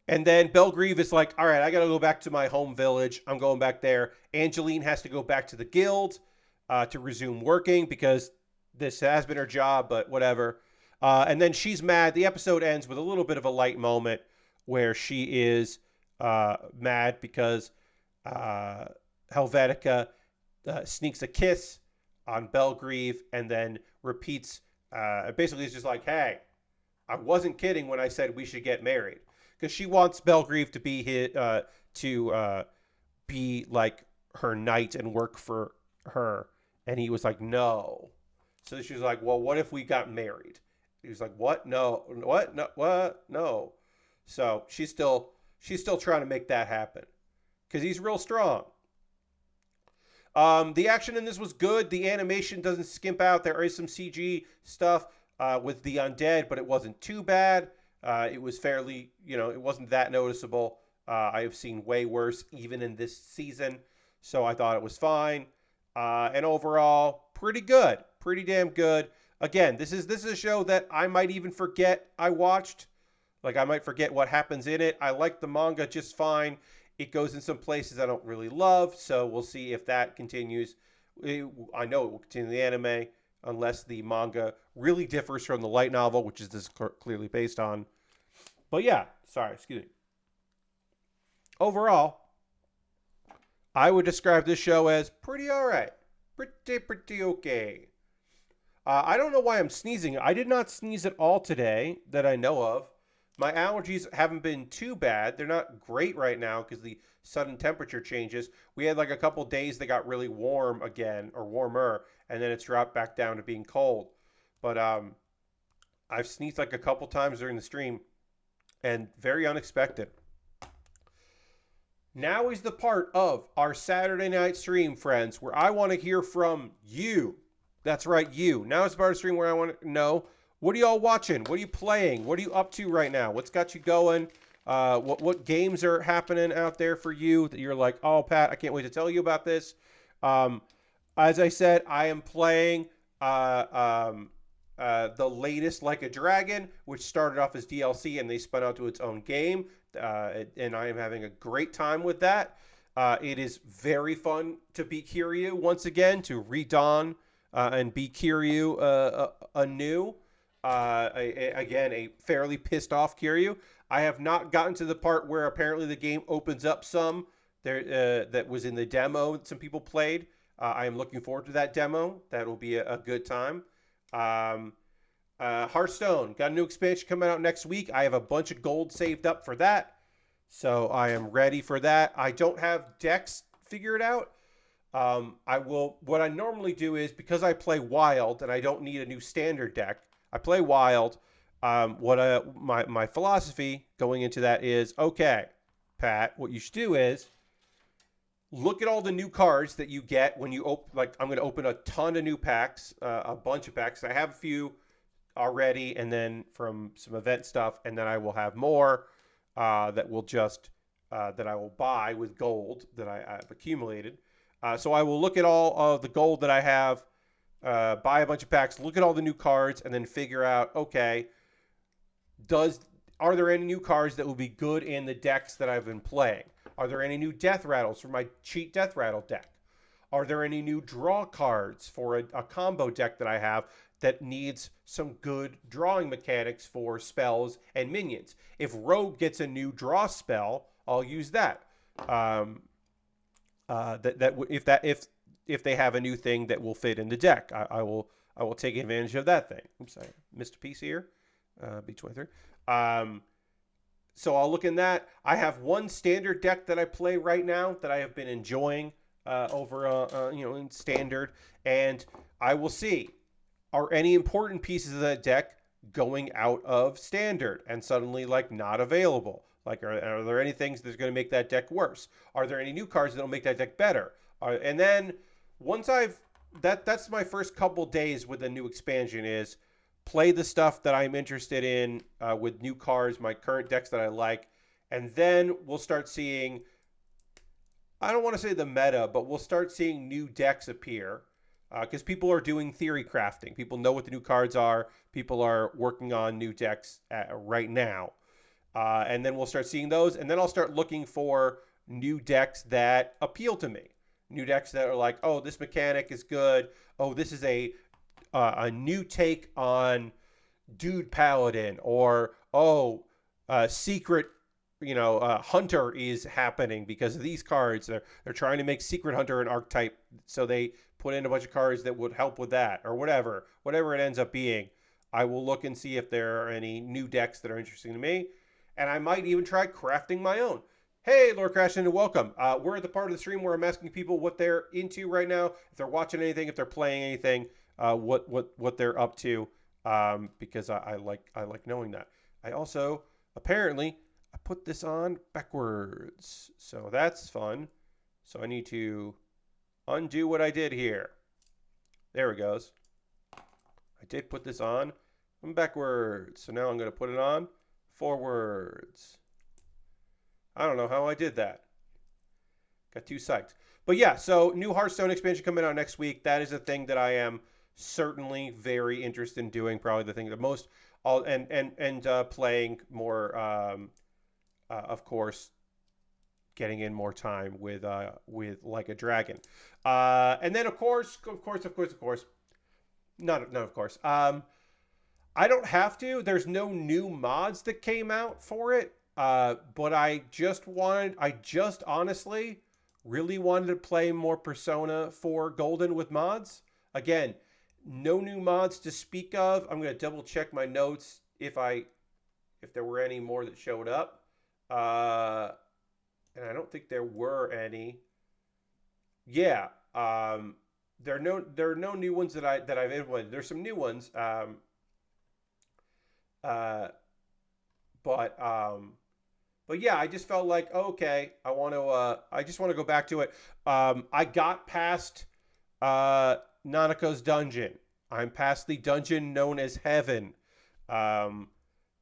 And then Belgrieve is like, all right, I got to go back to my home village. I'm going back there. Angeline has to go back to the guild to resume working because this has been her job, but whatever. And then she's mad. The episode ends with a little bit of a light moment where she is mad because Helvetica sneaks a kiss on Belgrieve and then repeats, basically it's just like, hey, I wasn't kidding when I said we should get married. Because she wants Belgrieve to be like her knight and work for her. And he was like, no. So she was like, well, what if we got married? He was like, what? No. What? No. What? No. So she's still trying to make that happen because he's real strong. The action in this was good. The animation doesn't skimp out. There is some CG stuff with the undead, but it wasn't too bad. It was fairly, it wasn't that noticeable. I have seen way worse even in this season. So I thought it was fine. And overall, pretty good. Pretty damn good. Again, this is a show that I might even forget I watched. Like, I might forget what happens in it. I like the manga just fine. It goes in some places I don't really love, so we'll see if that continues. I know it will continue the anime, unless the manga really differs from the light novel, which is this clearly based on. But yeah, excuse me. Overall, I would describe this show as pretty alright. Pretty okay. I don't know why I'm sneezing. I did not sneeze at all today that I know of. My allergies haven't been too bad. They're not great right now because the sudden temperature changes. We had like a couple days that got really warm again, or warmer, and then it's dropped back down to being cold. But I've sneezed like a couple times during the stream, and very unexpected. Now is the part of our Saturday night stream, friends, where I want to hear from you. That's right, you. Now is the part of the stream where I want to know, what are y'all watching? What are you playing? What are you up to right now? What's got you going? What games are happening out there for you that you're like, oh, Pat, I can't wait to tell you about this. As I said, I am playing the latest Like a Dragon, which started off as DLC and they spun out to its own game. And I am having a great time with that. It is very fun to be Kiryu once again, to redon and be Kiryu anew. Again, a fairly pissed off Kiryu. I have not gotten to the part where apparently the game opens up some there that was in the demo that some people played. I am looking forward to that demo. That will be a good time. Um, Hearthstone got a new expansion coming out next week. I have a bunch of gold saved up for that, so I am ready for that. I don't have decks figured out. I will. What I normally do is, because I play wild and I don't need a new standard deck, I play wild. My philosophy going into that is, okay, Pat, what you should do is look at all the new cards that you get when you open. Like, I'm going to open a ton of new packs, a bunch of packs. I have a few already, and then from some event stuff, and then I will have more that will just that I will buy with gold that I've accumulated. So I will look at all of the gold that I have, buy a bunch of packs, look at all the new cards, and then figure out, okay, are there any new cards that will be good in the decks that I've been playing? Are there any new death rattles for my cheat death rattle deck? Are there any new draw cards for a combo deck that I have that needs some good drawing mechanics for spells and minions? If Rogue gets a new draw spell, I'll use that. If they have a new thing that will fit in the deck, I will take advantage of that thing. Oops, I missed a piece here. B23. So I'll look in that. I have one standard deck that I play right now that I have been enjoying over in standard, and I will see, are any important pieces of that deck going out of standard and suddenly like not available? Like, are there any things that's going to make that deck worse? Are there any new cards that'll make that deck better? And then once that's my first couple days with the new expansion is play the stuff that I'm interested in with new cards, my current decks that I like, and then we'll start seeing, I don't want to say the meta, but we'll start seeing new decks appear because people are doing theory crafting. People know what the new cards are. People are working on new decks right now. And then we'll start seeing those, and then I'll start looking for new decks that appeal to me. New decks that are like, oh, this mechanic is good. Oh, this is a new take on Dude Paladin, or Secret, Hunter is happening because of these cards. They're trying to make Secret Hunter an archetype, so they put in a bunch of cards that would help with that, or whatever it ends up being. I will look and see if there are any new decks that are interesting to me, and I might even try crafting my own. Hey, Lord Crashton, and welcome. We're at the part of the stream where I'm asking people what they're into right now, if they're watching anything, if they're playing anything, what they're up to, because I like knowing that. I also apparently I put this on backwards, so that's fun. So I need to undo what I did here. There it goes. I did put this on backwards, so now I'm going to put it on forwards. I don't know how I did that. Got too psyched. But yeah, so new Hearthstone expansion coming out next week. That is a thing that I am certainly very interested in doing. Probably the thing the most. Playing more. Of course, getting in more time with Like a Dragon. And then of course. Not of course. I don't have to. There's no new mods that came out for it. But I just honestly really wanted to play more Persona 4 Golden with mods. Again, no new mods to speak of. I'm going to double check my notes if there were any more that showed up. And I don't think there were any. Yeah. There are no new ones that I've implemented. There's some new ones. But yeah, I just felt like, okay, I just want to go back to it. I got past Nanako's dungeon. I'm past the dungeon known as Heaven.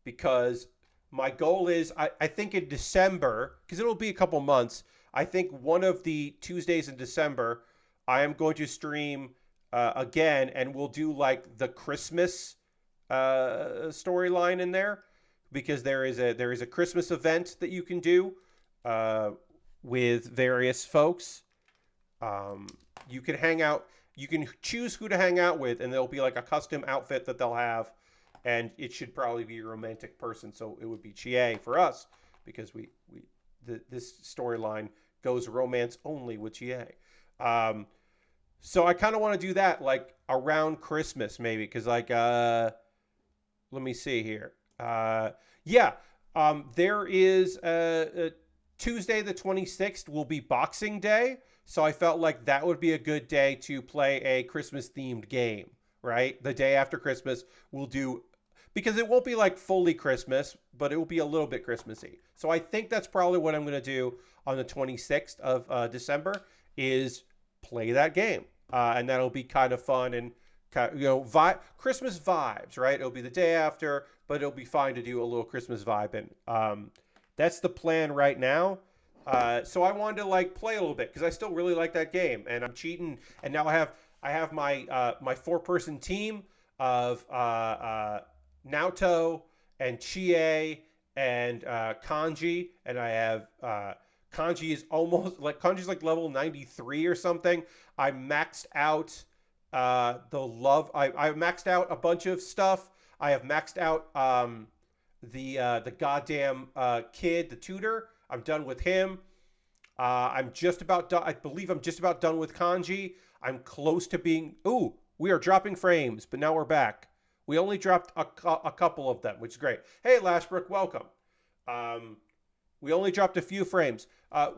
Because my goal is, I think in December, because it'll be a couple months, I think one of the Tuesdays in December, I am going to stream again, and we'll do like the Christmas storyline in there. Because there is a Christmas event that you can do with various folks. You can hang out. You can choose who to hang out with, and there'll be like a custom outfit that they'll have. and it should probably be a romantic person, so it would be Chie for us because this storyline goes romance only with Chie. So I kind of want to do that like around Christmas maybe, because like let me see here. Yeah, there is Tuesday the 26th will be Boxing Day, so I felt like that would be a good day to play a Christmas themed game. Right, the day after Christmas we'll do, because it won't be like fully Christmas, but it will be a little bit Christmassy. So I think that's probably what I'm going to do on the 26th of December is play that game. And that'll be kind of fun and, Christmas vibes, right? It'll be the day after, but it'll be fine to do a little Christmas vibe. And that's the plan right now. So I wanted to like play a little bit because I still really like that game, and I'm cheating. And now I have my my 4-person team of Naoto and Chie and Kanji, and I have Kanji's like level 93 or something. I maxed out I maxed out a bunch of stuff. I have maxed out the goddamn kid, the tutor. I'm done with him. I'm just about done. I believe I'm just about done with Kanji. I'm close to being. Ooh, we are dropping frames, but now we're back. We only dropped a couple of them, which is great. Hey, Lashbrook, welcome. We only dropped a few frames.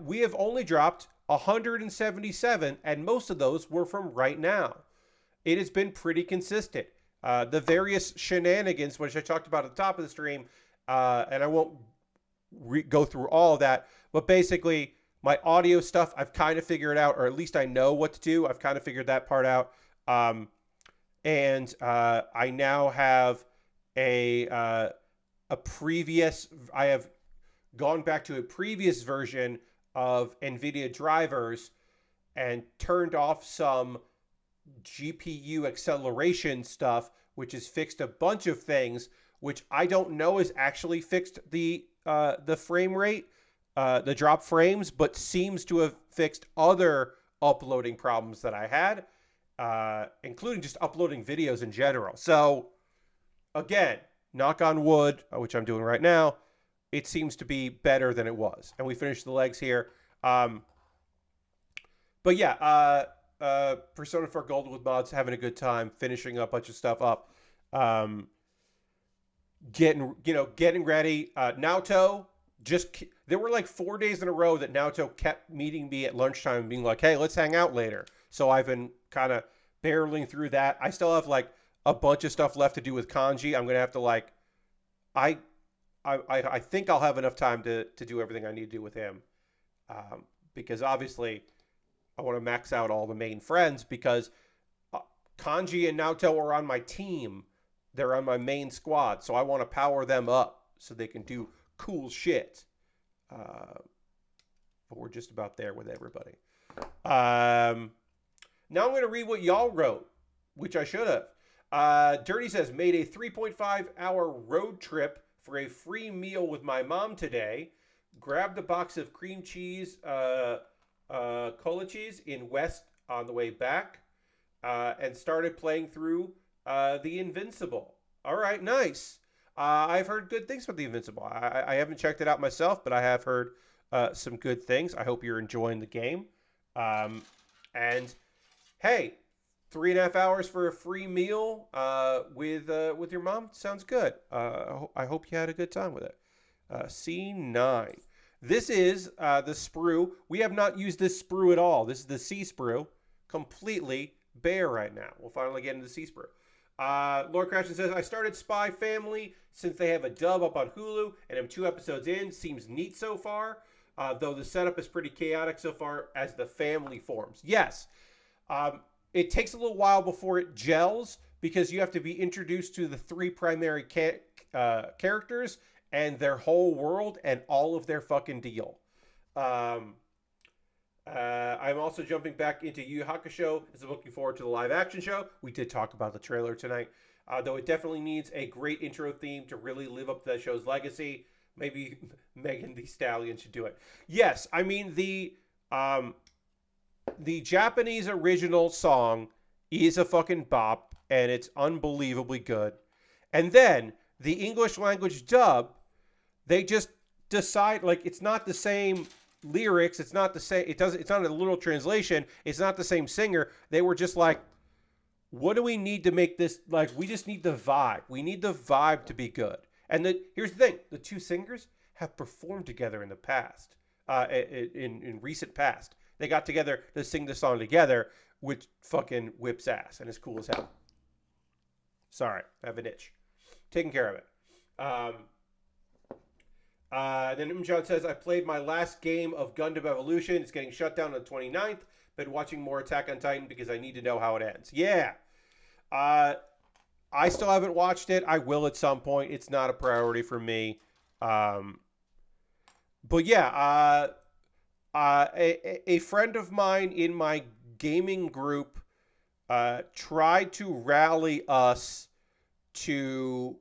We have only dropped 177, and most of those were from right now. It has been pretty consistent. The various shenanigans, which I talked about at the top of the stream, and I won't go through all of that, but basically my audio stuff I've kind of figured out, or at least I know what to do. I've kind of figured that part out. And I now have I have gone back to a previous version of NVIDIA drivers and turned off some GPU acceleration stuff, which has fixed a bunch of things, which I don't know is actually fixed the frame rate, the drop frames, but seems to have fixed other uploading problems that I had, including just uploading videos in general. So again, knock on wood, which I'm doing right now, it seems to be better than it was. And we finished the legs here. But yeah, Persona 4 Gold with mods, having a good time, finishing a bunch of stuff up. Getting ready. Naoto, there were like 4 days in a row that Naoto kept meeting me at lunchtime and being like, hey, let's hang out later. So I've been kind of barreling through that. I still have like a bunch of stuff left to do with Kanji. I'm going to have to like, I think I'll have enough time to do everything I need to do with him. Because obviously I want to max out all the main friends, because Kanji and Naoto are on my team. They're on my main squad. So I want to power them up so they can do cool shit. But we're just about there with everybody. Now I'm going to read what y'all wrote, which I should have. Dirty says, made a 3.5 hour road trip for a free meal with my mom today. Grabbed a box of cream cheese, cola cheese in West on the way back, and started playing through The Invincible. All right, nice. I've heard good things about The Invincible. I haven't checked it out myself, but I have heard some good things. I hope you're enjoying the game. And hey, 3.5 hours for a free meal with your mom sounds good. I hope you had a good time with it. C9. This is the sprue. We have not used this sprue at all. This is the C sprue, completely bare right now. We'll finally get into the C sprue. Lord Crashton says, I started Spy Family since they have a dub up on Hulu, and I'm 2 episodes in. Seems neat so far, though the setup is pretty chaotic so far as the family forms. Yes, it takes a little while before it gels, because you have to be introduced to the 3 primary characters and their whole world and all of their fucking deal. I'm also jumping back into Yu Yu Hakusho as I'm looking forward to the live action show. We did talk about the trailer tonight, though it definitely needs a great intro theme to really live up to that show's legacy. Maybe Megan Thee Stallion should do it. Yes, I mean the Japanese original song is a fucking bop, and it's unbelievably good. And then the English language dub, they just decide, like, it's not the same lyrics, it's not the same, it's not a literal translation, it's not the same singer. They were just like, what do we need to make this, like, we just need the vibe. We need the vibe to be good. And here's the thing, the two singers have performed together in the past, in recent past. They got together to sing the song together, which fucking whips ass and is cool as hell. Sorry, I have an itch. Taking care of it. Then John says, I played my last game of Gundam Evolution. It's getting shut down on the 29th. Been watching more Attack on Titan because I need to know how it ends. Yeah. I still haven't watched it. I will at some point. It's not a priority for me. But yeah, a friend of mine in my gaming group tried to rally us to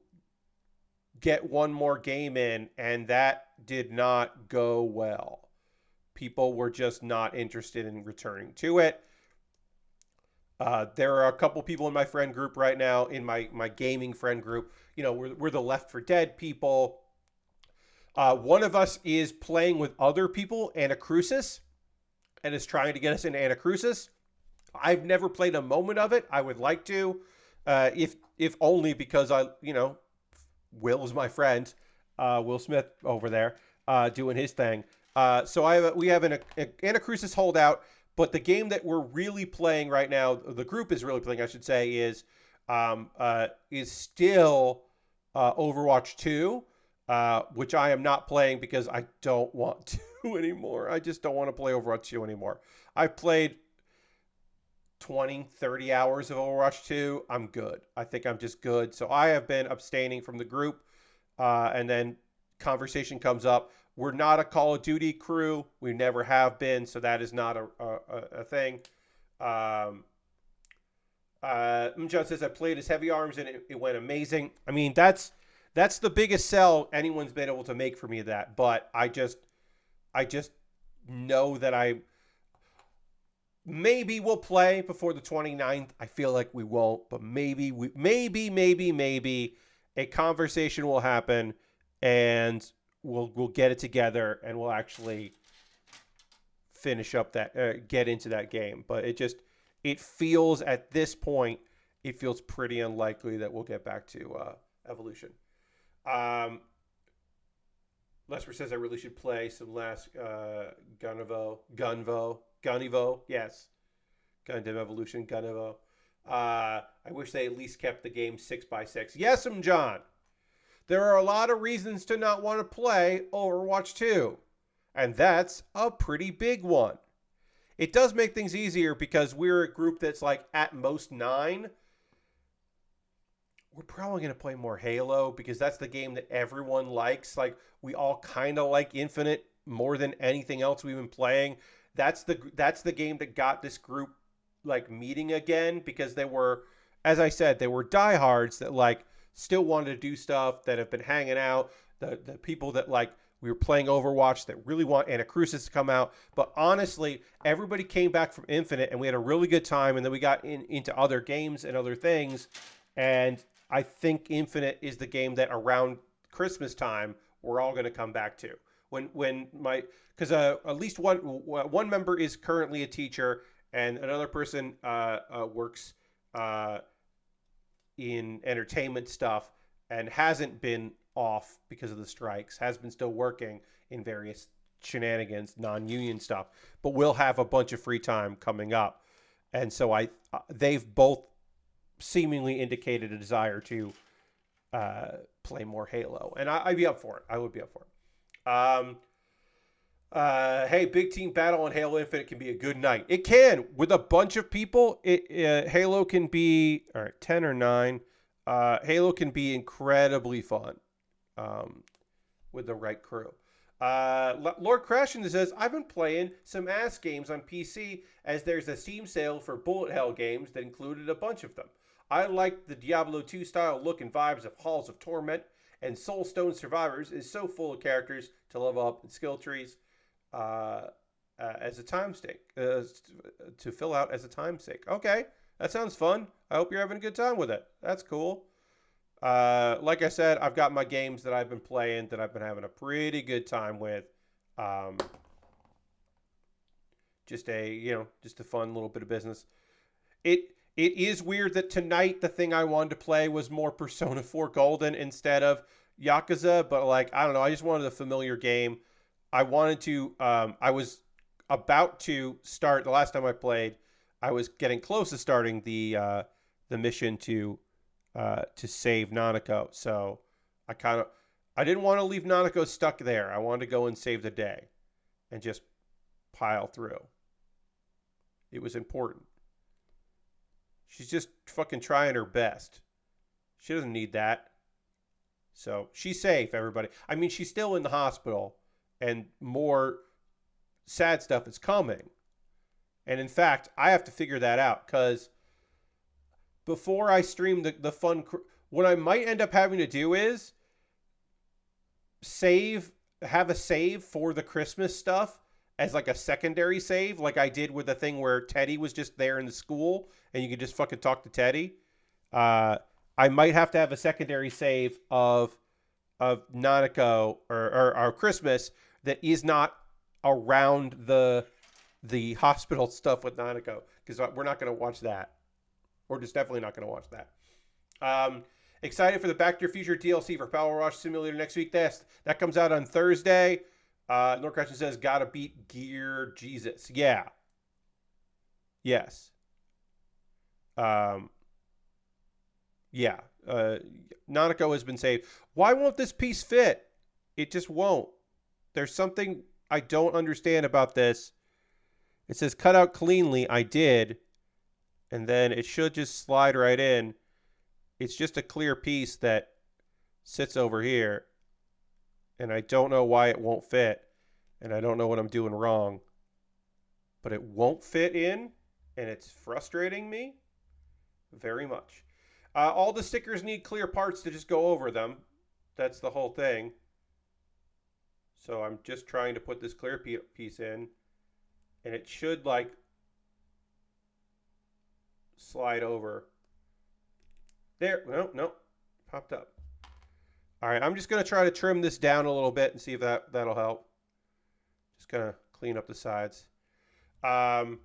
get one more game in, and that did not go well. People were just not interested in returning to it. There are a couple people in my friend group right now, in my gaming friend group. You know, we're the Left 4 Dead people. One of us is playing with other people Anacrusis, and is trying to get us into Anacrusis. I've never played a moment of it. I would like to, if only because Will is my friend, Will Smith over there, doing his thing. So we have an Anacrusis holdout, but the game that we're really playing right now, the group is really playing, I should say, is still Overwatch 2, which I am not playing because I don't want to anymore. I just don't want to play Overwatch 2 anymore. I've played 20, 30 hours of Overwatch 2. I'm good. I think I'm just good. So I have been abstaining from the group. And then conversation comes up. We're not a Call of Duty crew. We never have been. So that is not a thing. John says, I played as Heavy Arms and it went amazing. I mean, that's the biggest sell anyone's been able to make for me, that. But I just know that maybe we'll play before the 29th. I feel like we won't, but maybe a conversation will happen and we'll get it together and we'll actually finish up that, get into that game. But it feels at this point, it feels pretty unlikely that we'll get back to Evolution. Lesper says I really should play some last Gunnivo. Yes. Gundam Evolution, Gunnivo. I wish they at least kept the game 6x6. Yes, John. There are a lot of reasons to not want to play Overwatch 2. And that's a pretty big one. It does make things easier because we're a group that's like at most 9. We're probably going to play more Halo because that's the game that everyone likes. Like, we all kind of like Infinite more than anything else we've been playing. That's the game that got this group like meeting again, because they were, as I said, they were diehards that like still wanted to do stuff, that have been hanging out. The people that like we were playing Overwatch that really want Anacrusis to come out. But honestly, everybody came back from Infinite and we had a really good time, and then we got into other games and other things. And I think Infinite is the game that around Christmas time we're all going to come back to. Because at least one member is currently a teacher, and another person works in entertainment stuff and hasn't been off because of the strikes, has been still working in various shenanigans, non-union stuff, but we'll have a bunch of free time coming up. And so they've both seemingly indicated a desire to play more Halo, and I'd be up for it. I would be up for it. Hey, big team battle on Halo Infinite can be a good night. It can, with a bunch of people. Halo can be 10 or 9. Halo can be incredibly fun with the right crew. Lord Crashing says, I've been playing some ass games on PC as there's a Steam sale for bullet hell games that included a bunch of them. I like the Diablo 2 style look and vibes of Halls of Torment, and Soulstone Survivors is so full of characters to level up and skill trees as a time stake, to fill out as a time sake. Okay, that sounds fun. I hope you're having a good time with it. That's cool. Like I said, I've got my games that I've been playing that I've been having a pretty good time with. Um, just a fun little bit of business. It is weird that tonight the thing I wanted to play was more Persona 4 Golden instead of Yakuza, but like I don't know, I just wanted a familiar game. I was about to start the last time I played. I was getting close to starting the mission to save Nanako. So I didn't want to leave Nanako stuck there. I wanted to go and save the day and just pile through. It was important. She's just fucking trying her best. She doesn't need that. So she's safe, everybody. I mean, she's still in the hospital, and more sad stuff is coming. And in fact, I have to figure that out because before I stream the fun, what I might end up having to do is have a save for the Christmas stuff as like a secondary save, like I did with the thing where Teddy was just there in the school and you could just fucking talk to Teddy. I might have to have a secondary save of Nanako or Christmas that is not around the hospital stuff with Nanako because we're not going to watch that. We're just definitely not going to watch that. Excited for the Back to Your Future DLC for Power Wash Simulator next week. That comes out on Thursday. Norcrustion says, gotta beat Gear Jesus. Yeah. Yes. Yeah. Nanako has been saved. Why won't this piece fit? It just won't. There's something I don't understand about this. It says cut out cleanly. I did. And then it should just slide right in. It's just a clear piece that sits over here. And I don't know why it won't fit. And I don't know what I'm doing wrong. But it won't fit in. And it's frustrating me very much. All the stickers need clear parts to just go over them. That's the whole thing. So I'm just trying to put this clear piece in. And it should like slide over. There. No. Popped up. All right, I'm just going to try to trim this down a little bit and see if that'll help. Just going to clean up the sides. I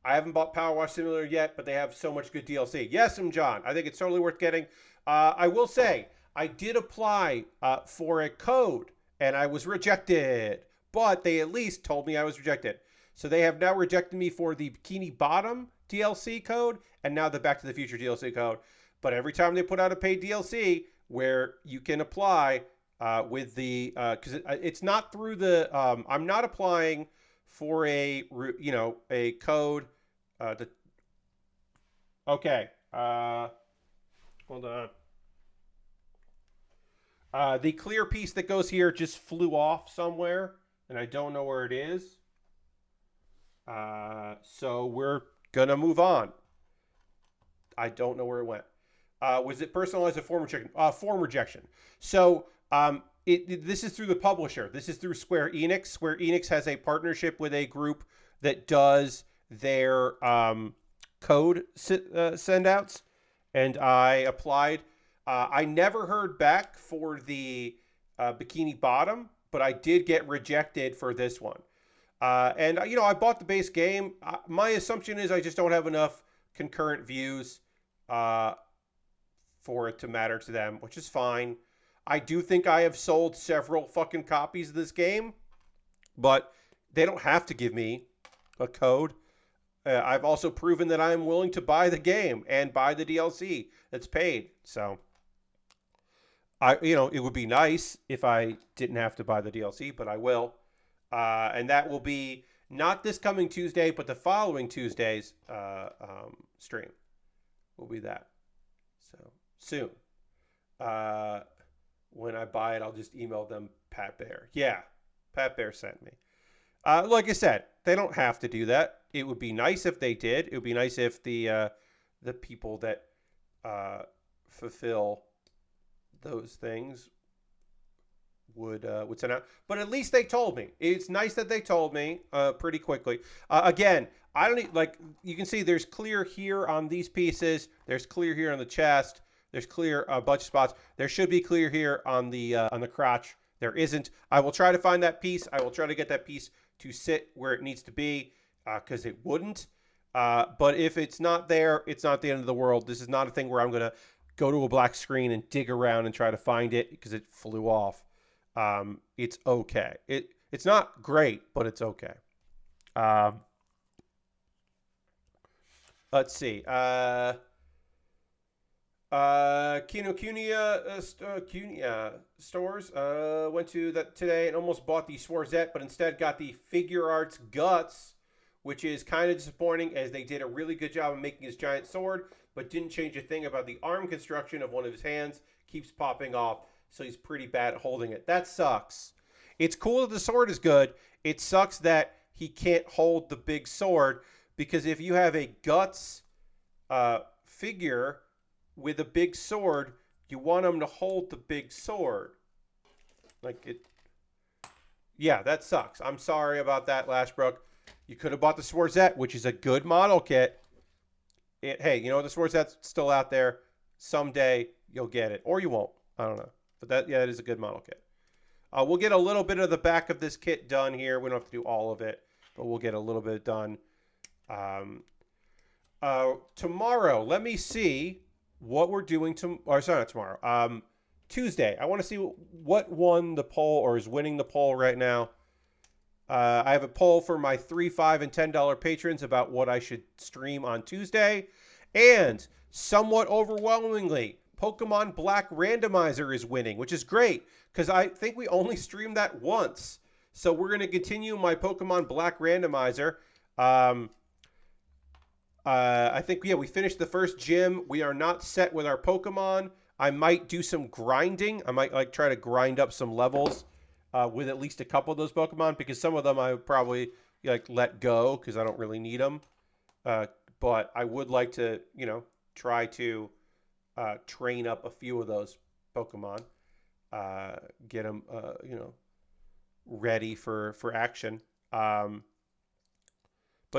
haven't bought Power Wash Simulator yet, but they have so much good DLC. Yes, I'm John. I think it's totally worth getting. I will say, I did apply for a code, and I was rejected. But they at least told me I was rejected. So they have now rejected me for the Bikini Bottom DLC code, and now the Back to the Future DLC code. But every time they put out a paid DLC where you can apply with the because it's not through the I'm not applying for a code okay hold on the clear piece that goes here just flew off somewhere and I don't know where it is, so we're gonna move on. I don't know where it went. Was it personalized or form rejection? Form rejection. So this is through the publisher. This is through Square Enix. Square Enix has a partnership with a group that does their code send-outs. And I applied. I never heard back for the Bikini Bottom, but I did get rejected for this one. And, I bought the base game. My assumption is I just don't have enough concurrent views for it to matter to them, which is fine. I do think I have sold several fucking copies of this game, but they don't have to give me a code. I've also proven that I'm willing to buy the game and buy the DLC that's paid. So, it would be nice if I didn't have to buy the DLC, but I will. And that will be not this coming Tuesday, but the following Tuesday's stream will be that. So soon. When I buy it, I'll just email them Pat Bear. Yeah, Pat Bear sent me. Like I said, they don't have to do that. It would be nice if they did. It would be nice if the people that fulfill those things would send out. But at least they told me. It's nice that they told me pretty quickly. Again, I don't need, like, you can see there's clear here on these pieces. There's clear here on the chest. There's clear a bunch of spots. There should be clear here on the crotch. There isn't. I will try to find that piece. I will try to get that piece to sit where it needs to be because it wouldn't. But if it's not there, it's not the end of the world. This is not a thing where I'm going to go to a black screen and dig around and try to find it because it flew off. It's okay. It's not great, but it's okay. Let's see. Kinokuniya stores. Went to that today and almost bought the Swarzette, but instead got the Figure Arts Guts, which is kind of disappointing as they did a really good job of making his giant sword, but didn't change a thing about the arm construction of one of his hands. Keeps popping off, so he's pretty bad at holding it. That sucks. It's cool that the sword is good. It sucks that he can't hold the big sword, because if you have a Guts figure with a big sword, you want him to hold the big sword. Like it. Yeah, that sucks. I'm sorry about that, Lashbrook. You could have bought the Swarzette, which is a good model kit. Hey, you know, the Swarzette's still out there. Someday you'll get it. Or you won't. I don't know. But that is a good model kit. We'll get a little bit of the back of this kit done here. We don't have to do all of it, but we'll get a little bit done. Tomorrow, let me see what we're doing sorry, not tomorrow. Tuesday. I want to see what won the poll or is winning the poll right now. I have a poll for my $3, $5, and $10 patrons about what I should stream on Tuesday. And somewhat overwhelmingly, Pokemon Black Randomizer is winning, which is great because I think we only streamed that once. So we're going to continue my Pokemon Black Randomizer. I think, we finished the first gym. We are not set with our Pokemon. I might do some grinding. I might try to grind up some levels with at least a couple of those Pokemon, because some of them I would probably let go because I don't really need them. But I would like to, try to train up a few of those Pokemon, get them, ready for action. But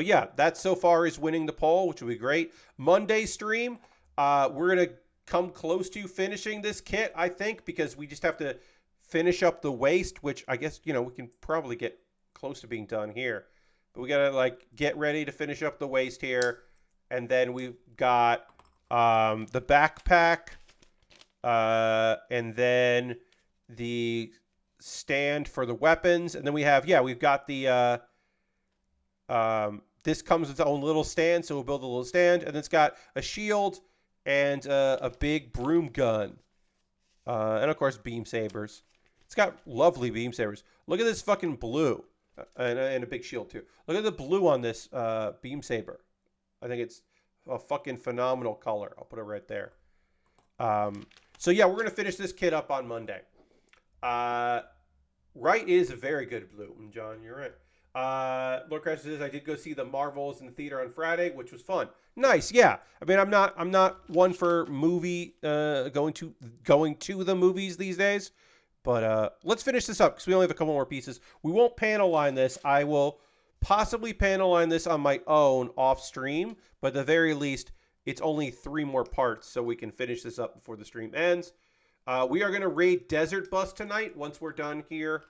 yeah, that so far is winning the poll, which will be great. Monday stream, we're going to come close to finishing this kit, I think, because we just have to finish up the waist, which I guess, we can probably get close to being done here. But we got to get ready to finish up the waist here. And then we've got the backpack, and then the stand for the weapons. And then we have, we've got the, this comes with its own little stand, so we'll build a little stand. And it's got a shield and a big broom gun. And, of course, beam sabers. It's got lovely beam sabers. Look at this fucking blue. And a big shield, too. Look at the blue on this beam saber. I think it's a fucking phenomenal color. I'll put it right there. So, yeah, we're going to finish this kit up on Monday. Right is a very good blue. John, you're right. Lord Crash says I did go see the Marvels in the theater on Friday, which was fun. Nice, yeah. I mean, I'm not one for movie going to the movies these days, but let's finish this up because we only have a couple more pieces. We won't panel line this. I will possibly panel line this on my own off stream, but at the very least, it's only 3 more parts, so we can finish this up before the stream ends. We are going to raid Desert Bus tonight once we're done here,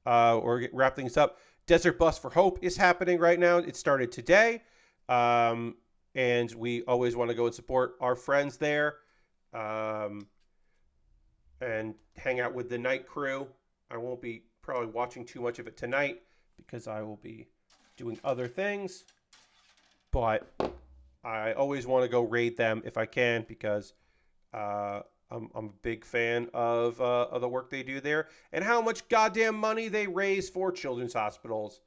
or wrap things up. Desert Bus for Hope is happening right now. It started today. And we always want to go and support our friends there. And hang out with the night crew. I won't be probably watching too much of it tonight because I will be doing other things. But I always want to go raid them if I can because I'm a big fan of the work they do there and how much goddamn money they raise for children's hospitals,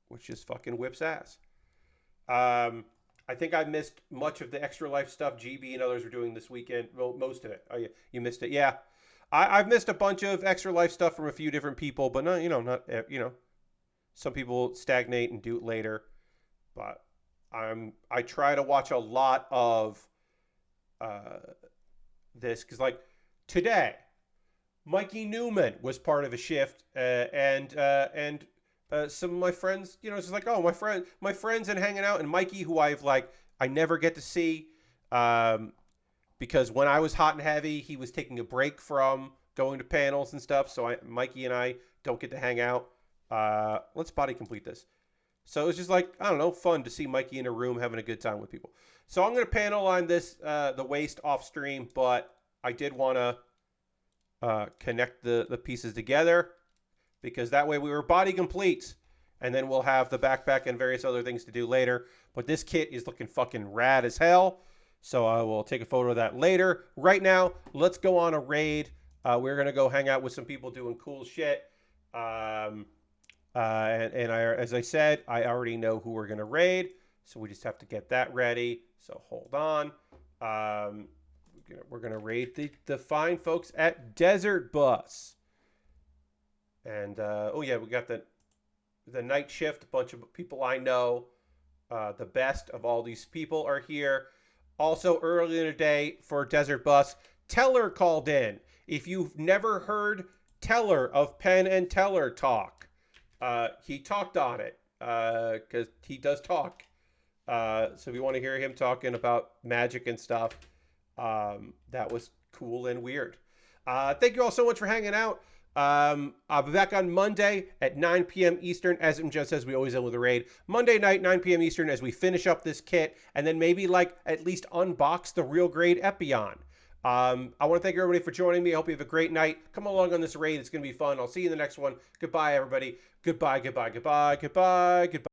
which just fucking whips ass. I think I missed much of the Extra Life stuff GB and others were doing this weekend. Well, most of it. Oh, yeah, you missed it. Yeah, I've missed a bunch of Extra Life stuff from a few different people, but no, not some people stagnate and do it later. But I try to watch a lot of this because today, Mikey Newman was part of a shift, and some of my friends, it's just my friends and hanging out, and Mikey, who I never get to see, because when I was hot and heavy, he was taking a break from going to panels and stuff. So Mikey and I don't get to hang out. Let's body complete this. So it was just like, I don't know, fun to see Mikey in a room having a good time with people. So I'm going to panel on this, the waist off stream, but I did want to connect the pieces together because that way we were body complete. And then we'll have the backpack and various other things to do later. But this kit is looking fucking rad as hell. So I will take a photo of that later. Right now, let's go on a raid. We're going to go hang out with some people doing cool shit. And as I said, I already know who we're going to raid. So we just have to get that ready. So hold on. We're going to raid the fine folks at Desert Bus. And, oh yeah, we got the night shift. A bunch of people I know. The best of all these people are here. Also, early in the day for Desert Bus, Teller called in. If you've never heard Teller of Penn and Teller talk, he talked on it because he does talk. So if you want to hear him talking about magic and stuff, that was cool and weird. Thank you all so much for hanging out. I'll be back on Monday at 9 p.m. Eastern, as MJ says, we always end with a raid. Monday night, 9 p.m. Eastern, as we finish up this kit, and then maybe like at least unbox the real grade Epion. I want to thank everybody for joining me. I hope you have a great night. Come along on this raid. It's going to be fun. I'll see you in the next one. Goodbye, everybody. Goodbye, goodbye, goodbye, goodbye, goodbye.